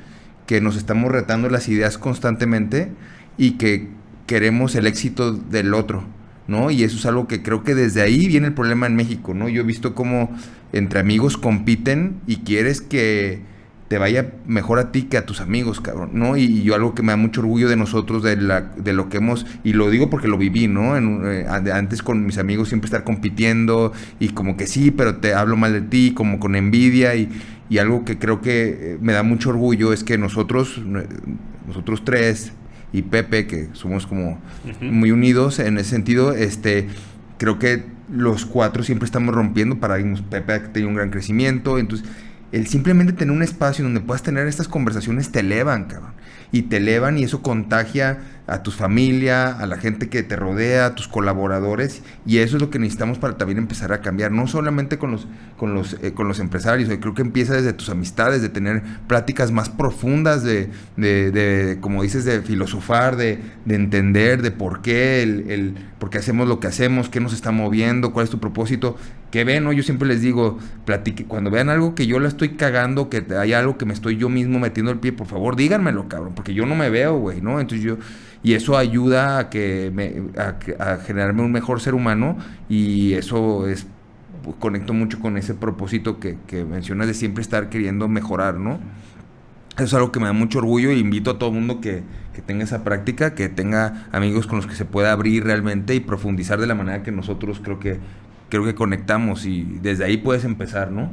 que nos estamos retando las ideas constantemente y que queremos el éxito del otro, ¿no? Y eso es algo que creo que desde ahí viene el problema en México, ¿no? Yo he visto cómo entre amigos compiten y quieres que te vaya mejor a ti que a tus amigos, cabrón, ¿no? Y yo algo que me da mucho orgullo de nosotros, de lo que hemos, y lo digo porque lo viví, ¿no? Antes con mis amigos siempre estar compitiendo y como que sí, pero te hablo mal de ti, como con envidia y algo que creo que me da mucho orgullo es que nosotros tres y Pepe, que somos como muy unidos en ese sentido, creo que los cuatro siempre estamos rompiendo paradigmas. Pepe ha tenido un gran crecimiento, entonces el simplemente tener un espacio donde puedas tener estas conversaciones te elevan, cabrón. Y te elevan y eso contagia a tu familia, a la gente que te rodea, a tus colaboradores. Y eso es lo que necesitamos para también empezar a cambiar. No solamente con los empresarios. Creo que empieza desde tus amistades, de tener pláticas más profundas, de como dices, de filosofar, de entender de por qué, por qué hacemos lo que hacemos, qué nos está moviendo, cuál es tu propósito. Que ven, ¿no? Yo siempre les digo, platique, cuando vean algo que yo la estoy cagando, que hay algo que me estoy yo mismo metiendo el pie, por favor, díganmelo, cabrón, porque yo no me veo, güey, ¿no? Entonces y eso ayuda a a generarme un mejor ser humano, y eso conecto mucho con ese propósito que mencionas de siempre estar queriendo mejorar, ¿no? Eso es algo que me da mucho orgullo y invito a todo el mundo que tenga esa práctica, que tenga amigos con los que se pueda abrir realmente y profundizar de la manera que nosotros creo que conectamos, y desde ahí puedes empezar, ¿no?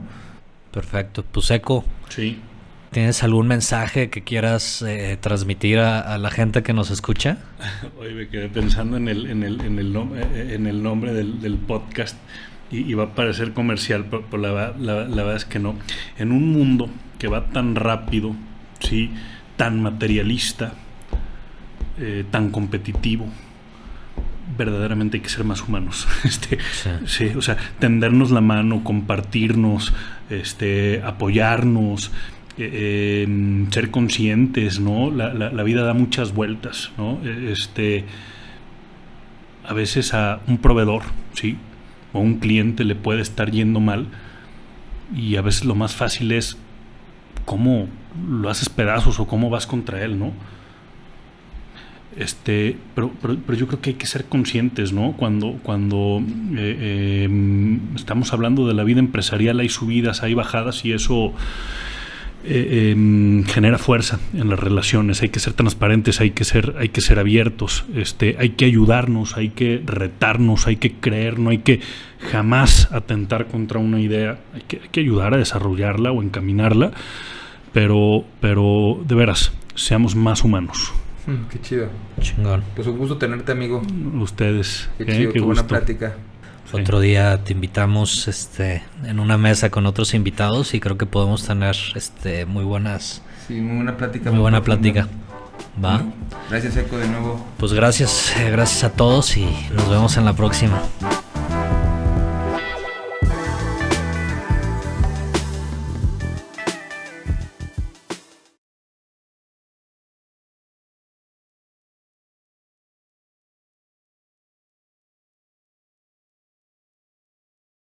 Perfecto. Pues Eco, sí. ¿Tienes algún mensaje que quieras transmitir a la gente que nos escucha? Oye, me quedé pensando en el nombre del podcast y va a parecer comercial, pero la verdad es que no. En un mundo que va tan rápido, ¿sí?, tan materialista, tan competitivo, verdaderamente hay que ser más humanos. Sí, o sea, tendernos la mano, compartirnos, apoyarnos, ser conscientes, ¿no? La vida da muchas vueltas, ¿no? A veces a un proveedor, ¿sí?, o un cliente le puede estar yendo mal, y a veces lo más fácil es cómo lo haces pedazos o cómo vas contra él, ¿no? Pero yo creo que hay que ser conscientes, ¿no? Cuando estamos hablando de la vida empresarial, hay subidas, hay bajadas, y eso genera fuerza en las relaciones. Hay que ser transparentes, hay que ser abiertos, hay que ayudarnos, hay que retarnos, hay que creer, no hay que jamás atentar contra una idea. Hay que ayudar a desarrollarla o encaminarla, pero de veras, seamos más humanos. Qué chido. Chingón. Pues un gusto tenerte, amigo. Ustedes. Qué chido, qué buena plática. Sí. Otro día te invitamos en una mesa con otros invitados y creo que podemos tener muy buenas. Sí, muy buena plática. Muy buena plática. Va. Gracias, Eco, de nuevo. Pues gracias a todos y nos vemos en la próxima.